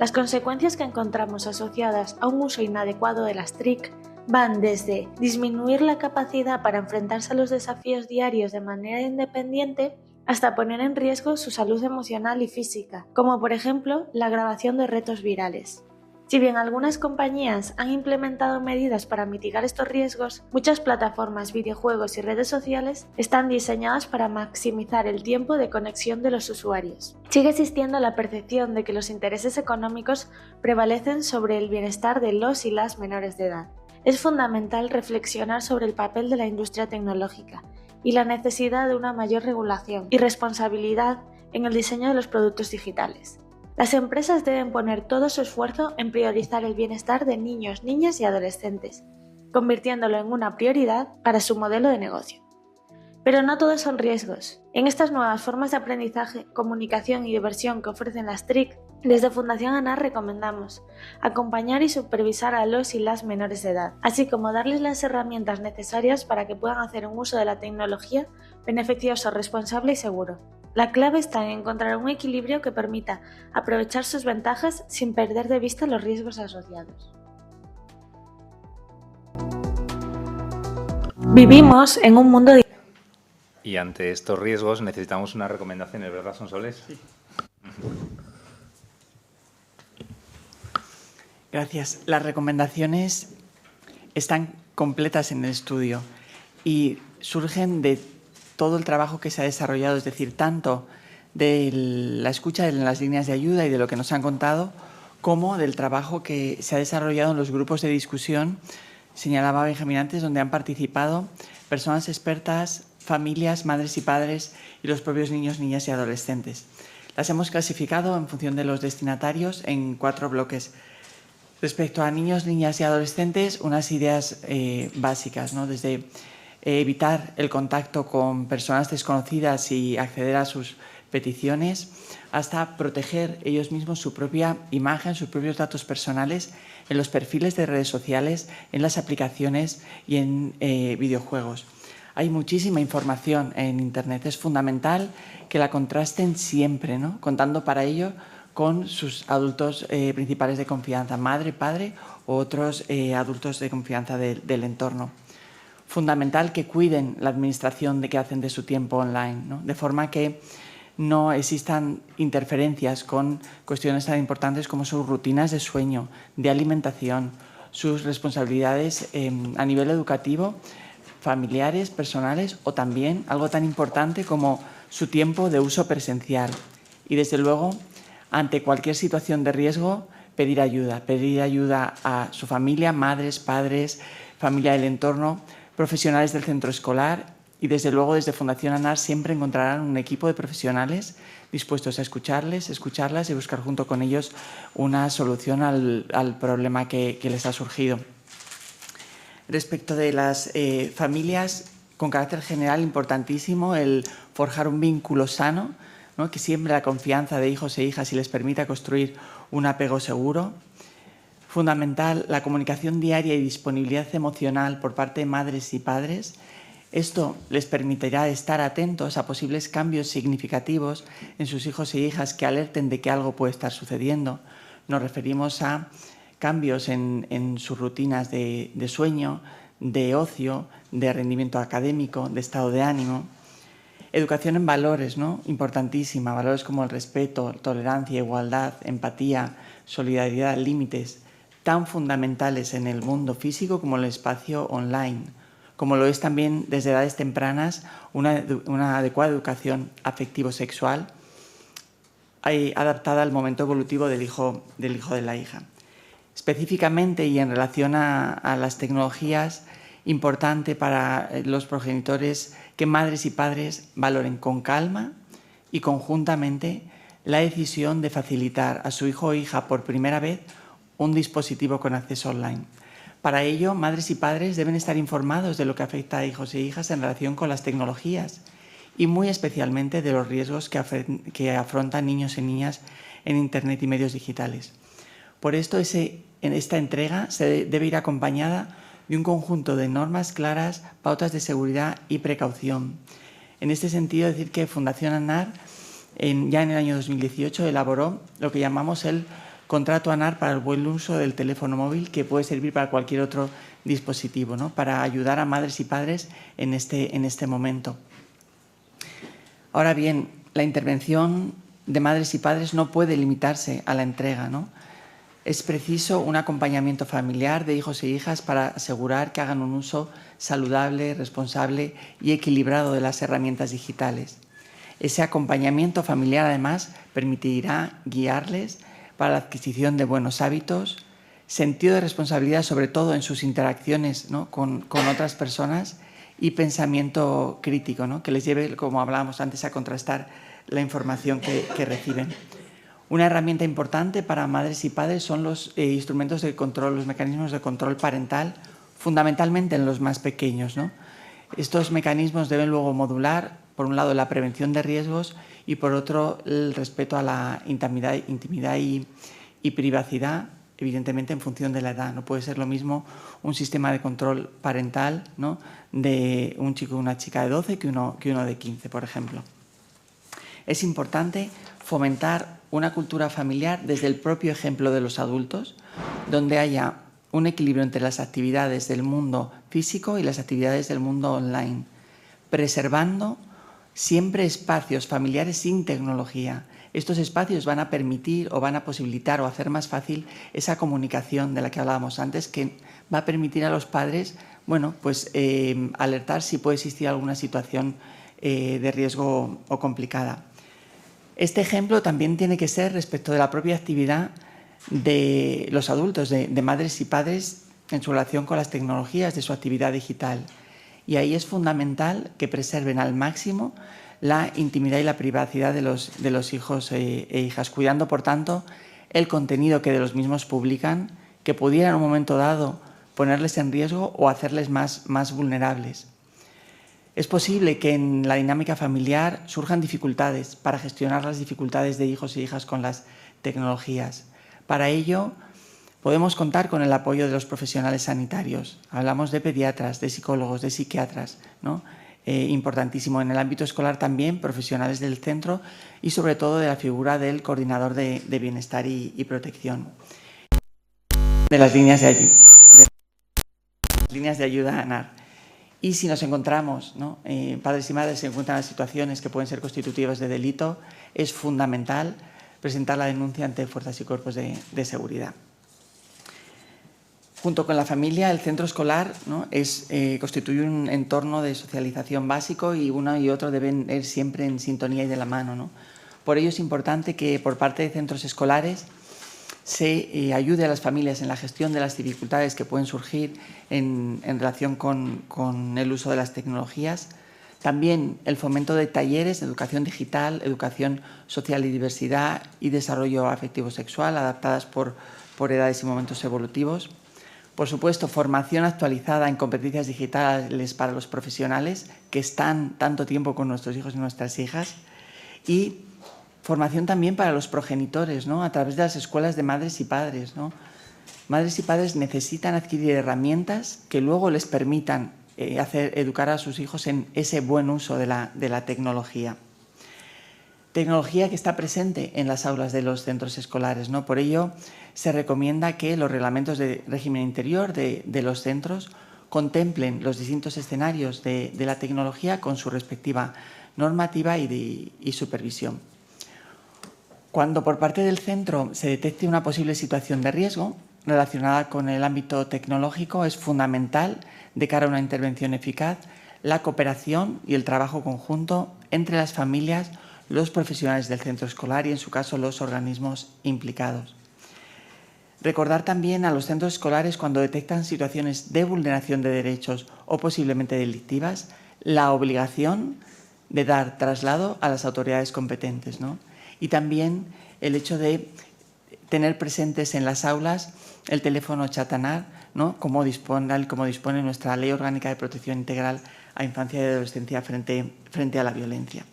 Speaker 4: Las consecuencias que encontramos asociadas a un uso inadecuado de las TRIC van desde disminuir la capacidad para enfrentarse a los desafíos diarios de manera independiente hasta poner en riesgo su salud emocional y física, como por ejemplo la grabación de retos virales. Si bien algunas compañías han implementado medidas para mitigar estos riesgos, muchas plataformas, videojuegos y redes sociales están diseñadas para maximizar el tiempo de conexión de los usuarios. Sigue existiendo la percepción de que los intereses económicos prevalecen sobre el bienestar de los y las menores de edad. Es fundamental reflexionar sobre el papel de la industria tecnológica y la necesidad de una mayor regulación y responsabilidad en el diseño de los productos digitales. Las empresas deben poner todo su esfuerzo en priorizar el bienestar de niños, niñas y adolescentes, convirtiéndolo en una prioridad para su modelo de negocio. Pero no todos son riesgos. En estas nuevas formas de aprendizaje, comunicación y diversión que ofrecen las TRIC, desde Fundación ANAR recomendamos acompañar y supervisar a los y las menores de edad, así como darles las herramientas necesarias para que puedan hacer un uso de la tecnología beneficioso, responsable y seguro. La clave está en encontrar un equilibrio que permita aprovechar sus ventajas sin perder de vista los riesgos asociados. Vivimos en un mundo digital.
Speaker 1: Y ante estos riesgos necesitamos unas recomendaciones, ¿verdad, Sonsoles?
Speaker 2: Sí. Gracias. Las recomendaciones están completas en el estudio y surgen de todo el trabajo que se ha desarrollado, es decir, tanto de la escucha en las líneas de ayuda y de lo que nos han contado, como del trabajo que se ha desarrollado en los grupos de discusión, señalaba Benjamín antes, donde han participado personas expertas, familias, madres y padres y los propios niños, niñas y adolescentes. Las hemos clasificado en función de los destinatarios en 4 bloques. Respecto a niños, niñas y adolescentes, unas ideas básicas, ¿no? Desde evitar el contacto con personas desconocidas y acceder a sus peticiones, hasta proteger ellos mismos su propia imagen, sus propios datos personales en los perfiles de redes sociales, en las aplicaciones y en videojuegos. Hay muchísima información en Internet. Es fundamental que la contrasten siempre, ¿no? Contando para ello con sus adultos principales de confianza, madre, padre u otros adultos de confianza del entorno. Fundamental que cuiden la administración que hacen de su tiempo online, ¿no? De forma que no existan interferencias con cuestiones tan importantes como sus rutinas de sueño, de alimentación, sus responsabilidades a nivel educativo, familiares, personales o también algo tan importante como su tiempo de uso presencial. Y desde luego, ante cualquier situación de riesgo, pedir ayuda a su familia, madres, padres, familia del entorno, profesionales del centro escolar y desde luego desde Fundación ANAR siempre encontrarán un equipo de profesionales dispuestos a escucharlas y buscar junto con ellos una solución al problema que les ha surgido. Respecto de las familias, con carácter general, importantísimo el forjar un vínculo sano, ¿no? Que siembre la confianza de hijos e hijas y les permita construir un apego seguro. Fundamental la comunicación diaria y disponibilidad emocional por parte de madres y padres. Esto les permitirá estar atentos a posibles cambios significativos en sus hijos e hijas que alerten de que algo puede estar sucediendo. Nos referimos a cambios en sus rutinas de sueño, de ocio, de rendimiento académico, de estado de ánimo. Educación en valores, ¿no? Importantísima, valores como el respeto, tolerancia, igualdad, empatía, solidaridad, límites, tan fundamentales en el mundo físico como el espacio online, como lo es también desde edades tempranas una adecuada educación afectivo-sexual adaptada al momento evolutivo del hijo de la hija. Específicamente y en relación a las tecnologías, importante para los progenitores que madres y padres valoren con calma y conjuntamente la decisión de facilitar a su hijo o hija por primera vez un dispositivo con acceso online. Para ello, madres y padres deben estar informados de lo que afecta a hijos e hijas en relación con las tecnologías y muy especialmente de los riesgos que afrontan niños y niñas en Internet y medios digitales. Por esto, en esta entrega se debe ir acompañada de un conjunto de normas claras, pautas de seguridad y precaución. En este sentido, decir que Fundación ANAR ya en el año 2018 elaboró lo que llamamos el Contrato ANAR para el buen uso del teléfono móvil, que puede servir para cualquier otro dispositivo, ¿no? Para ayudar a madres y padres en este momento. Ahora bien, la intervención de madres y padres no puede limitarse a la entrega, ¿no? Es preciso un acompañamiento familiar de hijos e hijas para asegurar que hagan un uso saludable, responsable y equilibrado de las herramientas digitales. Ese acompañamiento familiar, además, permitirá guiarles para la adquisición de buenos hábitos, sentido de responsabilidad, sobre todo en sus interacciones, ¿no? con otras personas, y pensamiento crítico, ¿no? Que les lleve, como hablábamos antes, a contrastar la información que reciben. Una herramienta importante para madres y padres son los instrumentos de control, los mecanismos de control parental, fundamentalmente en los más pequeños, ¿no? Estos mecanismos deben luego modular, por un lado, la prevención de riesgos y, por otro, el respeto a la intimidad y privacidad, evidentemente en función de la edad. No puede ser lo mismo un sistema de control parental, ¿no? De un chico o una chica de 12 que uno de 15, por ejemplo. Es importante fomentar una cultura familiar desde el propio ejemplo de los adultos, donde haya un equilibrio entre las actividades del mundo físico y las actividades del mundo online, preservando siempre espacios familiares sin tecnología. Estos espacios van a permitir o van a posibilitar o hacer más fácil esa comunicación de la que hablábamos antes, que va a permitir a los padres, bueno, pues alertar si puede existir alguna situación de riesgo o complicada. Este ejemplo también tiene que ser respecto de la propia actividad de los adultos, de madres y padres en su relación con las tecnologías, de su actividad digital. Y ahí es fundamental que preserven al máximo la intimidad y la privacidad de los hijos e hijas, cuidando, por tanto, el contenido que de los mismos publican, que pudiera en un momento dado ponerles en riesgo o hacerles más vulnerables. Es posible que en la dinámica familiar surjan dificultades para gestionar las dificultades de hijos e hijas con las tecnologías. Para ello, podemos contar con el apoyo de los profesionales sanitarios. Hablamos de pediatras, de psicólogos, de psiquiatras, ¿no? Importantísimo. En el ámbito escolar también, profesionales del centro y sobre todo de la figura del coordinador de bienestar y protección. De las líneas de ayuda a NAR. Y si nos encontramos, ¿no? Padres y madres se encuentran en situaciones que pueden ser constitutivas de delito, es fundamental presentar la denuncia ante fuerzas y cuerpos de seguridad. Junto con la familia, el centro escolar, ¿no? Constituye un entorno de socialización básico y uno y otro deben ir siempre en sintonía y de la mano, ¿no? Por ello es importante que por parte de centros escolares se ayude a las familias en la gestión de las dificultades que pueden surgir en relación con el uso de las tecnologías. También el fomento de talleres de educación digital, educación social y diversidad y desarrollo afectivo-sexual adaptadas por edades y momentos evolutivos. Por supuesto, formación actualizada en competencias digitales para los profesionales que están tanto tiempo con nuestros hijos y nuestras hijas. Y formación también para los progenitores, ¿no? A través de las escuelas de madres y padres, ¿no? Madres y padres necesitan adquirir herramientas que luego les permitan educar a sus hijos en ese buen uso de la tecnología. Tecnología que está presente en las aulas de los centros escolares, ¿no? Por ello, se recomienda que los reglamentos de régimen interior de los centros contemplen los distintos escenarios de la tecnología con su respectiva normativa y supervisión. Cuando por parte del centro se detecte una posible situación de riesgo relacionada con el ámbito tecnológico, es fundamental, de cara a una intervención eficaz, la cooperación y el trabajo conjunto entre las familias, los profesionales del centro escolar y, en su caso, los organismos implicados. Recordar también a los centros escolares, cuando detectan situaciones de vulneración de derechos o posiblemente delictivas, la obligación de dar traslado a las autoridades competentes, ¿no? Y también el hecho de tener presentes en las aulas el teléfono Chatanar, ¿no? como dispone nuestra Ley Orgánica de Protección Integral a Infancia y Adolescencia frente a la violencia.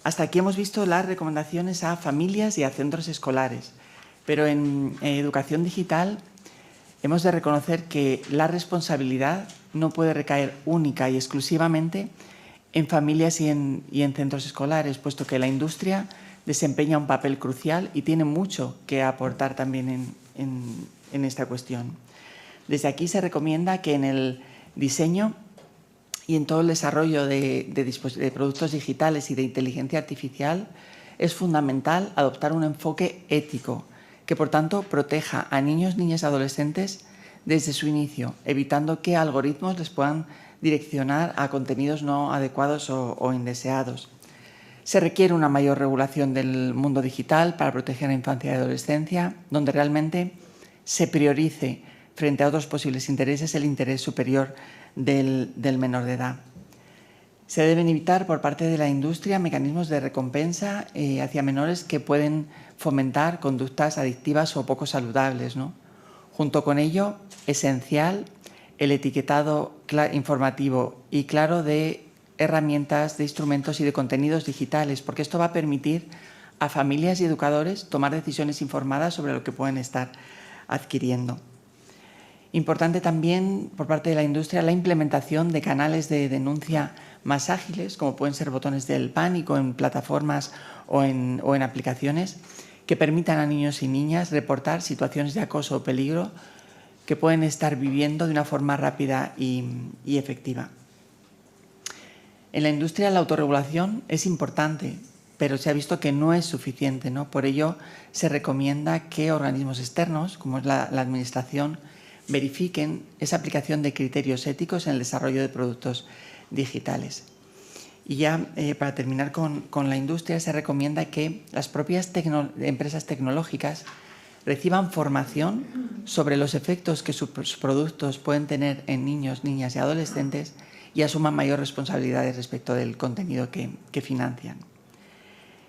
Speaker 2: Hasta aquí hemos visto las recomendaciones a familias y a centros escolares, pero en educación digital hemos de reconocer que la responsabilidad no puede recaer única y exclusivamente en familias y en centros escolares, puesto que la industria desempeña un papel crucial y tiene mucho que aportar también en esta cuestión. Desde aquí se recomienda que en el diseño y en todo el desarrollo de productos digitales y de inteligencia artificial es fundamental adoptar un enfoque ético que, por tanto, proteja a niños, niñas y adolescentes desde su inicio, evitando que algoritmos les puedan direccionar a contenidos no adecuados o indeseados. Se requiere una mayor regulación del mundo digital para proteger a la infancia y adolescencia, donde realmente se priorice frente a otros posibles intereses el interés superior del menor de edad. Se deben evitar por parte de la industria mecanismos de recompensa hacia menores que pueden fomentar conductas adictivas o poco saludables, ¿no? Junto con ello, esencial el etiquetado informativo y claro de herramientas, de instrumentos y de contenidos digitales, porque esto va a permitir a familias y educadores tomar decisiones informadas sobre lo que pueden estar adquiriendo. Importante también por parte de la industria la implementación de canales de denuncia más ágiles, como pueden ser botones del pánico en plataformas o en aplicaciones, que permitan a niños y niñas reportar situaciones de acoso o peligro que pueden estar viviendo de una forma rápida y efectiva. En la industria la autorregulación es importante, pero se ha visto que no es suficiente, ¿no? Por ello se recomienda que organismos externos, como es la Administración, verifiquen esa aplicación de criterios éticos en el desarrollo de productos digitales. Y ya para terminar con la industria, se recomienda que las propias empresas tecnológicas reciban formación sobre los efectos que sus productos pueden tener en niños, niñas y adolescentes y asuman mayor responsabilidades respecto del contenido que financian.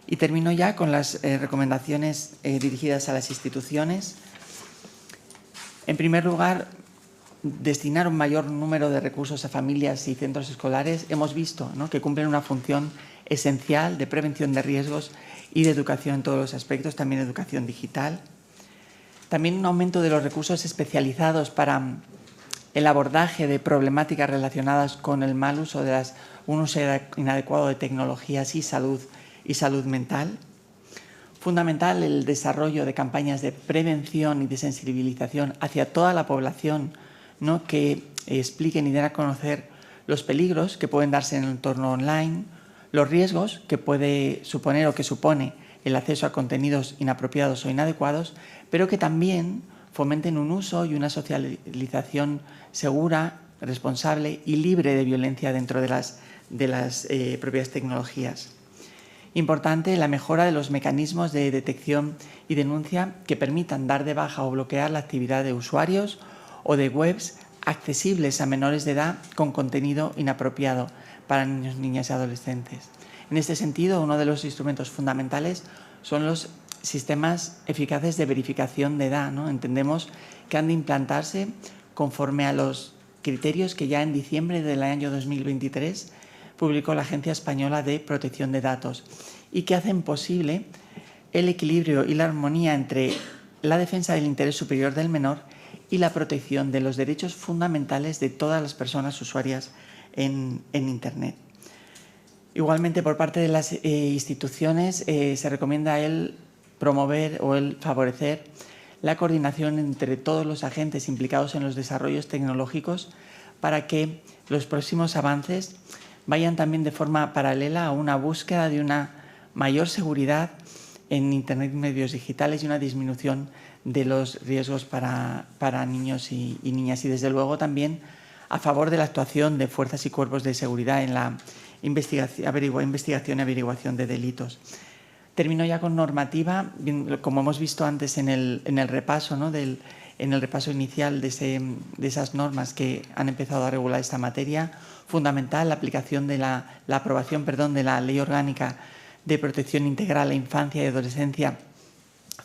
Speaker 2: Y termino ya con las recomendaciones dirigidas a las instituciones. En primer lugar, destinar un mayor número de recursos a familias y centros escolares, hemos visto, ¿no?, que cumplen una función esencial de prevención de riesgos y de educación en todos los aspectos, también educación digital. También un aumento de los recursos especializados para el abordaje de problemáticas relacionadas con el mal uso un uso inadecuado de tecnologías y salud mental. Fundamental el desarrollo de campañas de prevención y de sensibilización hacia toda la población, ¿no?, que expliquen y den a conocer los peligros que pueden darse en el entorno online, los riesgos que puede suponer o que supone el acceso a contenidos inapropiados o inadecuados, pero que también fomenten un uso y una socialización segura, responsable y libre de violencia dentro de las propias tecnologías. Importante la mejora de los mecanismos de detección y denuncia que permitan dar de baja o bloquear la actividad de usuarios o de webs accesibles a menores de edad con contenido inapropiado para niños, niñas y adolescentes. En este sentido, uno de los instrumentos fundamentales son los sistemas eficaces de verificación de edad, ¿no? Entendemos que han de implantarse conforme a los criterios que ya en diciembre del año 2023 publicó la Agencia Española de Protección de Datos y que hacen posible el equilibrio y la armonía entre la defensa del interés superior del menor y la protección de los derechos fundamentales de todas las personas usuarias en Internet. Igualmente, por parte de las instituciones, se recomienda el promover o el favorecer la coordinación entre todos los agentes implicados en los desarrollos tecnológicos para que los próximos avances vayan también de forma paralela a una búsqueda de una mayor seguridad en Internet y medios digitales y una disminución de los riesgos para niños y niñas. Y, desde luego, también a favor de la actuación de fuerzas y cuerpos de seguridad en la investigación y averiguación de delitos. Termino ya con normativa, como hemos visto antes en el repaso, ¿no?, en el repaso inicial de esas normas que han empezado a regular esta materia. Fundamental la aplicación de la aprobación de la Ley Orgánica de Protección Integral a la Infancia y Adolescencia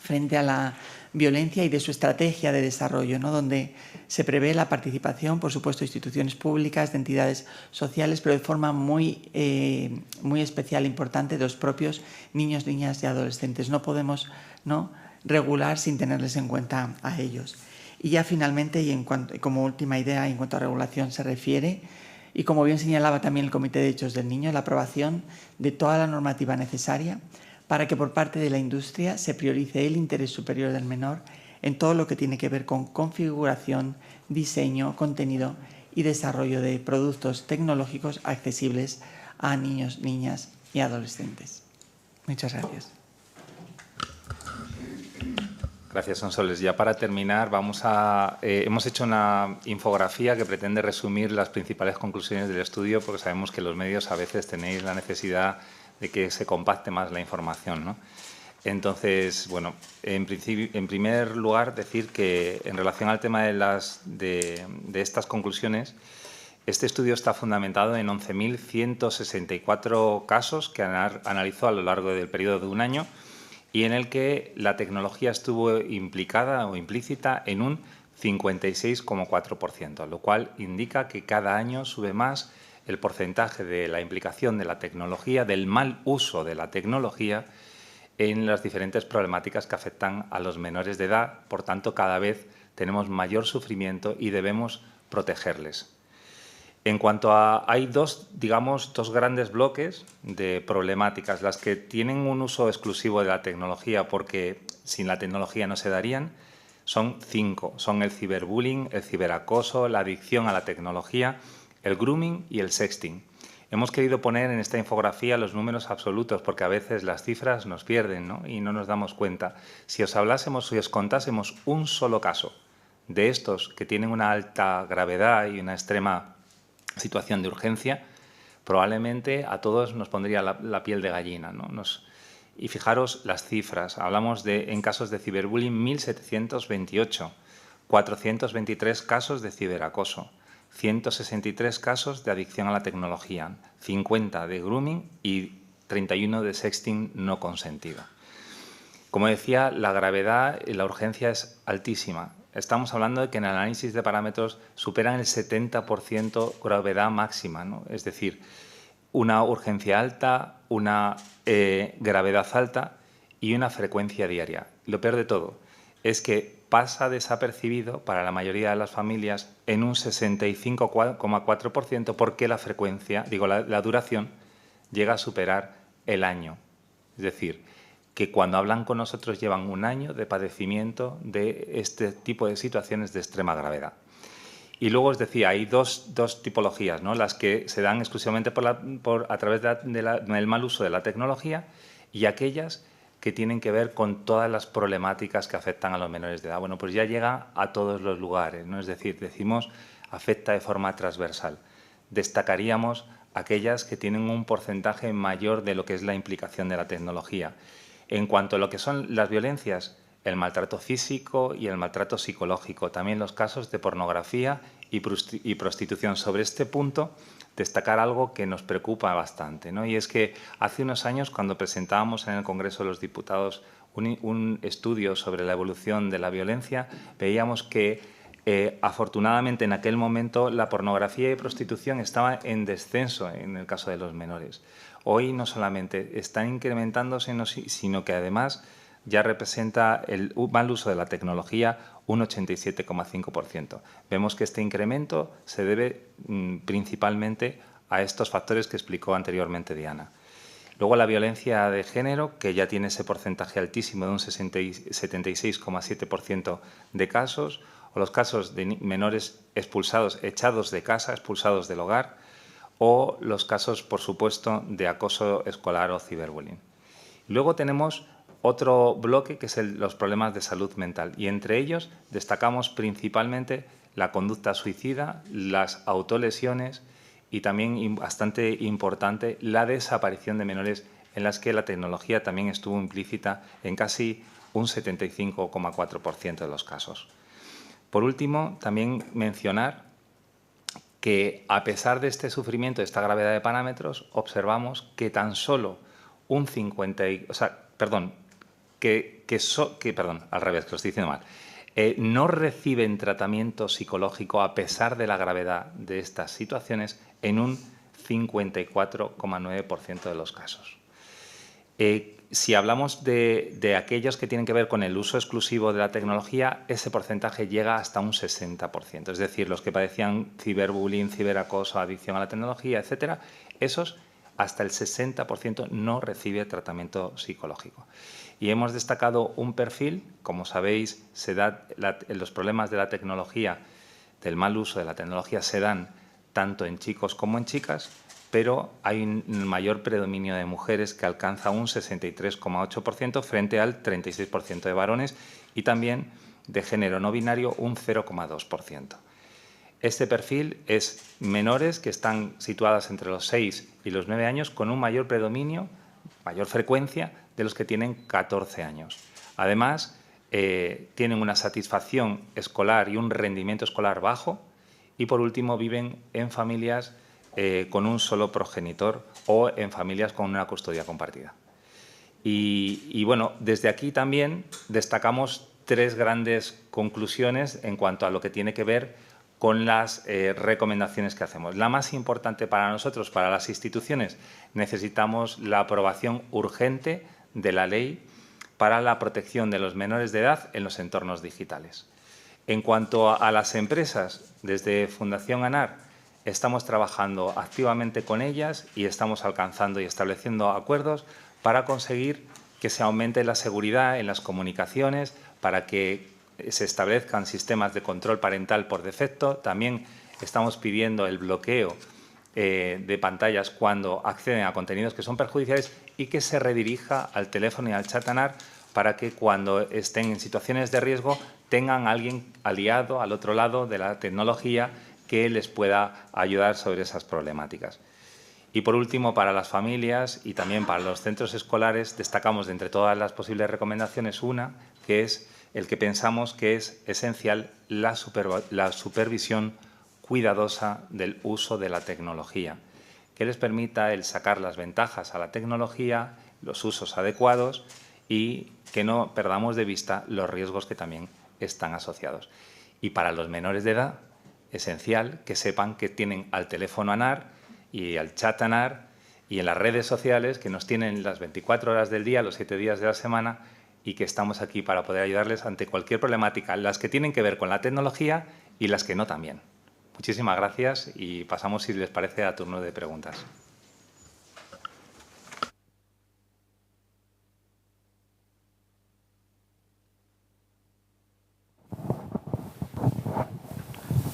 Speaker 2: frente a la violencia y de su estrategia de desarrollo, ¿no?, donde se prevé la participación, por supuesto, de instituciones públicas, de entidades sociales, pero de forma muy especial e importante de los propios niños, niñas y adolescentes. No podemos, ¿no?, regular sin tenerles en cuenta a ellos. Y ya finalmente, y como última idea en cuanto a regulación se refiere, y como bien señalaba también el Comité de Derechos del Niño, la aprobación de toda la normativa necesaria para que por parte de la industria se priorice el interés superior del menor en todo lo que tiene que ver con configuración, diseño, contenido y desarrollo de productos tecnológicos accesibles a niños, niñas y adolescentes. Muchas gracias.
Speaker 1: Gracias, Sonsoles. Ya para terminar, hemos hecho una infografía que pretende resumir las principales conclusiones del estudio, porque sabemos que los medios a veces tenéis la necesidad de que se compacte más la información, ¿no? Entonces, bueno, en primer lugar, decir que en relación al tema de estas conclusiones, este estudio está fundamentado en 11.164 casos que analizó a lo largo del periodo de un año y en el que la tecnología estuvo implicada o implícita en un 56,4%, lo cual indica que cada año sube más el porcentaje de la implicación de la tecnología, del mal uso de la tecnología en las diferentes problemáticas que afectan a los menores de edad. Por tanto, cada vez tenemos mayor sufrimiento y debemos protegerles. En cuanto a... hay dos grandes bloques de problemáticas, las que tienen un uso exclusivo de la tecnología porque sin la tecnología no se darían, son 5. Son el ciberbullying, el ciberacoso, la adicción a la tecnología, el grooming y el sexting. Hemos querido poner en esta infografía los números absolutos porque a veces las cifras nos pierden, ¿no?, y no nos damos cuenta. Si os contásemos un solo caso de estos que tienen una alta gravedad y una extrema situación de urgencia, probablemente a todos nos pondría la piel de gallina, ¿no? Y fijaros las cifras. Hablamos en casos de ciberbullying 1.728, 423 casos de ciberacoso, 163 casos de adicción a la tecnología, 50 de grooming y 31 de sexting no consentido. Como decía, la gravedad y la urgencia es altísima. estamos hablando de que en el análisis de parámetros superan el 70% gravedad máxima, ¿no? Es decir, una urgencia alta, una gravedad alta y una frecuencia diaria. Lo peor de todo es que pasa desapercibido para la mayoría de las familias en un 65,4% porque la frecuencia, la duración, llega a superar el año. Es decir, que cuando hablan con nosotros llevan un año de padecimiento de este tipo de situaciones de extrema gravedad. Y luego os decía, hay dos tipologías, ¿no? Las que se dan exclusivamente a través del mal uso de la tecnología y aquellas que tienen que ver con todas las problemáticas que afectan a los menores de edad. Bueno, pues ya llega a todos los lugares, ¿no? Es decir, decimos afecta de forma transversal. Destacaríamos aquellas que tienen un porcentaje mayor de lo que es la implicación de la tecnología. En cuanto a lo que son las violencias, el maltrato físico y el maltrato psicológico, también los casos de pornografía y prostitución. Sobre este punto, destacar algo que nos preocupa bastante, ¿no? Y es que hace unos años, cuando presentábamos en el Congreso de los Diputados un estudio sobre la evolución de la violencia, veíamos que afortunadamente en aquel momento la pornografía y prostitución estaba en descenso en el caso de los menores. Hoy no solamente están incrementándose, sino que además ya representa el mal uso de la tecnología un 87,5%. Vemos que este incremento se debe principalmente a estos factores que explicó anteriormente Diana. Luego la violencia de género, que ya tiene ese porcentaje altísimo de un 76,7% de casos, o los casos de menores expulsados, echados de casa, expulsados del hogar, o los casos, por supuesto, de acoso escolar o ciberbullying. Luego tenemos otro bloque que es los problemas de salud mental y entre ellos destacamos principalmente la conducta suicida, las autolesiones y también bastante importante la desaparición de menores en las que la tecnología también estuvo implícita en casi un 75,4% de los casos. Por último, también mencionar que a pesar de este sufrimiento, de esta gravedad de parámetros, observamos que tan solo un 50, al revés, que lo estoy diciendo mal, no reciben tratamiento psicológico a pesar de la gravedad de estas situaciones en un 54,9% de los casos. Si hablamos de aquellos que tienen que ver con el uso exclusivo de la tecnología, ese porcentaje llega hasta un 60%. Es decir, los que padecían ciberbullying, ciberacoso, adicción a la tecnología, etcétera, esos hasta el 60% no recibe tratamiento psicológico. Y hemos destacado un perfil, como sabéis, los problemas de la tecnología, del mal uso de la tecnología, se dan tanto en chicos como en chicas, pero hay un mayor predominio de mujeres que alcanza un 63,8% frente al 36% de varones y también de género no binario un 0,2%. Este perfil es menores que están situadas entre los 6 y los 9 años con un mayor predominio, mayor frecuencia de los que tienen 14 años. Además, tienen una satisfacción escolar y un rendimiento escolar bajo y, por último, viven en familias con un solo progenitor o en familias con una custodia compartida. Y bueno, desde aquí también destacamos tres grandes conclusiones en cuanto a lo que tiene que ver con las recomendaciones que hacemos. La más importante para nosotros, para las instituciones, necesitamos la aprobación urgente de la ley para la protección de los menores de edad en los entornos digitales. En cuanto a las empresas, desde Fundación ANAR estamos trabajando activamente con ellas y estamos alcanzando y estableciendo acuerdos para conseguir que se aumente la seguridad en las comunicaciones, para que se establezcan sistemas de control parental por defecto. También estamos pidiendo el bloqueo de pantallas cuando acceden a contenidos que son perjudiciales y que se redirija al teléfono y al chat ANAR para que cuando estén en situaciones de riesgo tengan a alguien aliado al otro lado de la tecnología que les pueda ayudar sobre esas problemáticas. Y por último, para las familias y también para los centros escolares, destacamos de entre todas las posibles recomendaciones una, que es el que pensamos que es esencial la supervisión cuidadosa del uso de la tecnología, que les permita el sacar las ventajas a la tecnología, los usos adecuados y que no perdamos de vista los riesgos que también están asociados. Y para los menores de edad, esencial que sepan que tienen al teléfono ANAR y al chat ANAR y en las redes sociales que nos tienen las 24 horas del día, los 7 días de la semana, y que estamos aquí para poder ayudarles ante cualquier problemática, las que tienen que ver con la tecnología y las que no también. Muchísimas gracias y pasamos, si les parece, a turno de preguntas.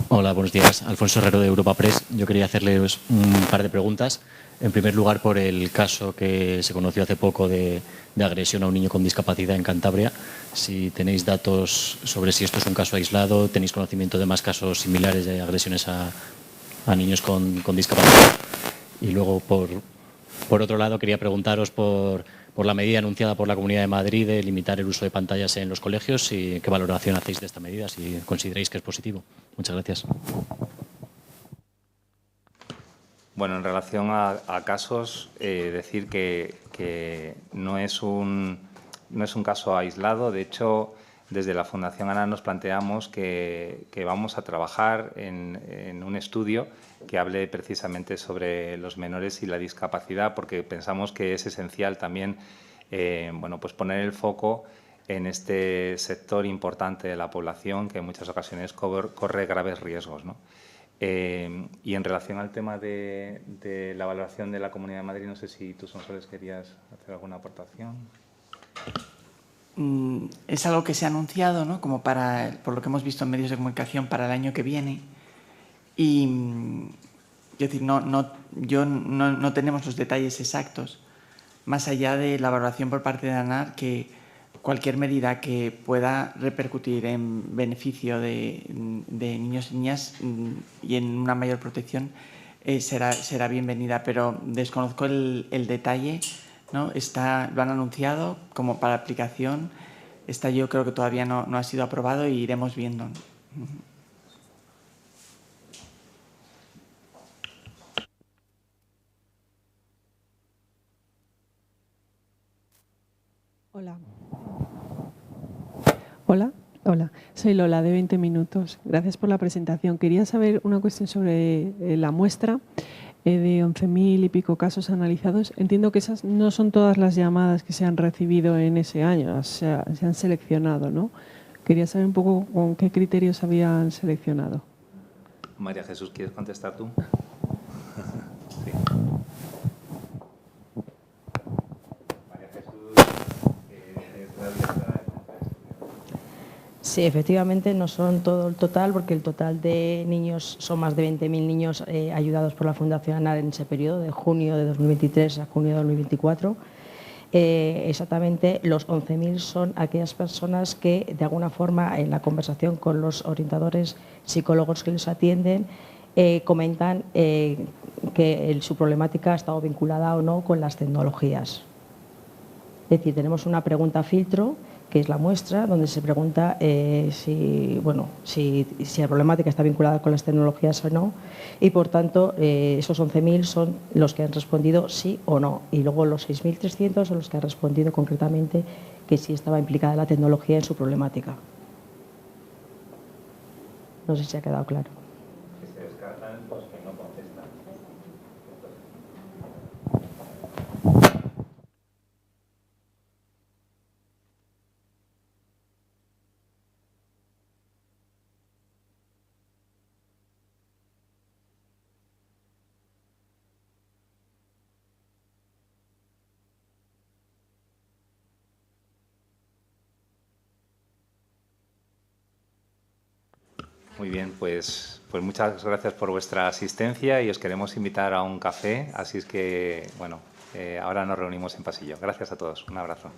Speaker 5: Hola, buenos días. Alfonso Herrero, de Europa Press. Yo quería hacerles un par de preguntas. En primer lugar, por el caso que se conoció hace poco de agresión a un niño con discapacidad en Cantabria. Si tenéis datos sobre si esto es un caso aislado, tenéis conocimiento de más casos similares de agresiones a niños con discapacidad. Y luego, por otro lado, quería preguntaros por la medida anunciada por la Comunidad de Madrid de limitar el uso de pantallas en los colegios y qué valoración hacéis de esta medida, si consideráis que es positivo. Muchas gracias.
Speaker 1: Bueno, en relación a casos, decir que no es un caso aislado. De hecho, desde la Fundación ANAR nos planteamos que vamos a trabajar en un estudio que hable precisamente sobre los menores y la discapacidad, porque pensamos que es esencial también bueno, pues poner el foco en este sector importante de la población que en muchas ocasiones corre graves riesgos, ¿no? Y en relación al tema de la valoración de la Comunidad de Madrid, no sé si tú, Sonsoles, querías hacer alguna aportación.
Speaker 2: Es algo que se ha anunciado, ¿no? Como por lo que hemos visto en medios de comunicación, para el año que viene. Y, es decir, no tenemos los detalles exactos, más allá de la valoración por parte de ANAR, que cualquier medida que pueda repercutir en beneficio de niños y niñas y en una mayor protección será bienvenida, pero desconozco el detalle, ¿no? Lo han anunciado como para aplicación. Yo creo que todavía no ha sido aprobado y iremos viendo.
Speaker 6: Hola. Hola. Soy Lola, de 20 minutos. Gracias por la presentación. Quería saber una cuestión sobre la muestra de 11.000 y pico casos analizados. Entiendo que esas no son todas las llamadas que se han recibido en ese año, se han seleccionado, ¿no? Quería saber un poco con qué criterios habían seleccionado.
Speaker 1: María Jesús, ¿quieres contestar tú? Sí. María Jesús, es la directora de
Speaker 7: Sí, efectivamente no son todo el total, porque el total de niños son más de 20.000 niños ayudados por la Fundación ANAR en ese periodo, de junio de 2023 a junio de 2024. Exactamente los 11.000 son aquellas personas que de alguna forma en la conversación con los orientadores psicólogos que les atienden comentan que su problemática ha estado vinculada o no con las tecnologías. Es decir, tenemos una pregunta filtro, que es la muestra, donde se pregunta si la problemática está vinculada con las tecnologías o no, y por tanto esos 11.000 son los que han respondido sí o no, y luego los 6.300 son los que han respondido concretamente que sí estaba implicada la tecnología en su problemática. No sé si ha quedado claro.
Speaker 1: Se descartan los que no contestan. Muy bien, pues muchas gracias por vuestra asistencia y os queremos invitar a un café, así es que, bueno, ahora nos reunimos en pasillo. Gracias a todos. Un abrazo.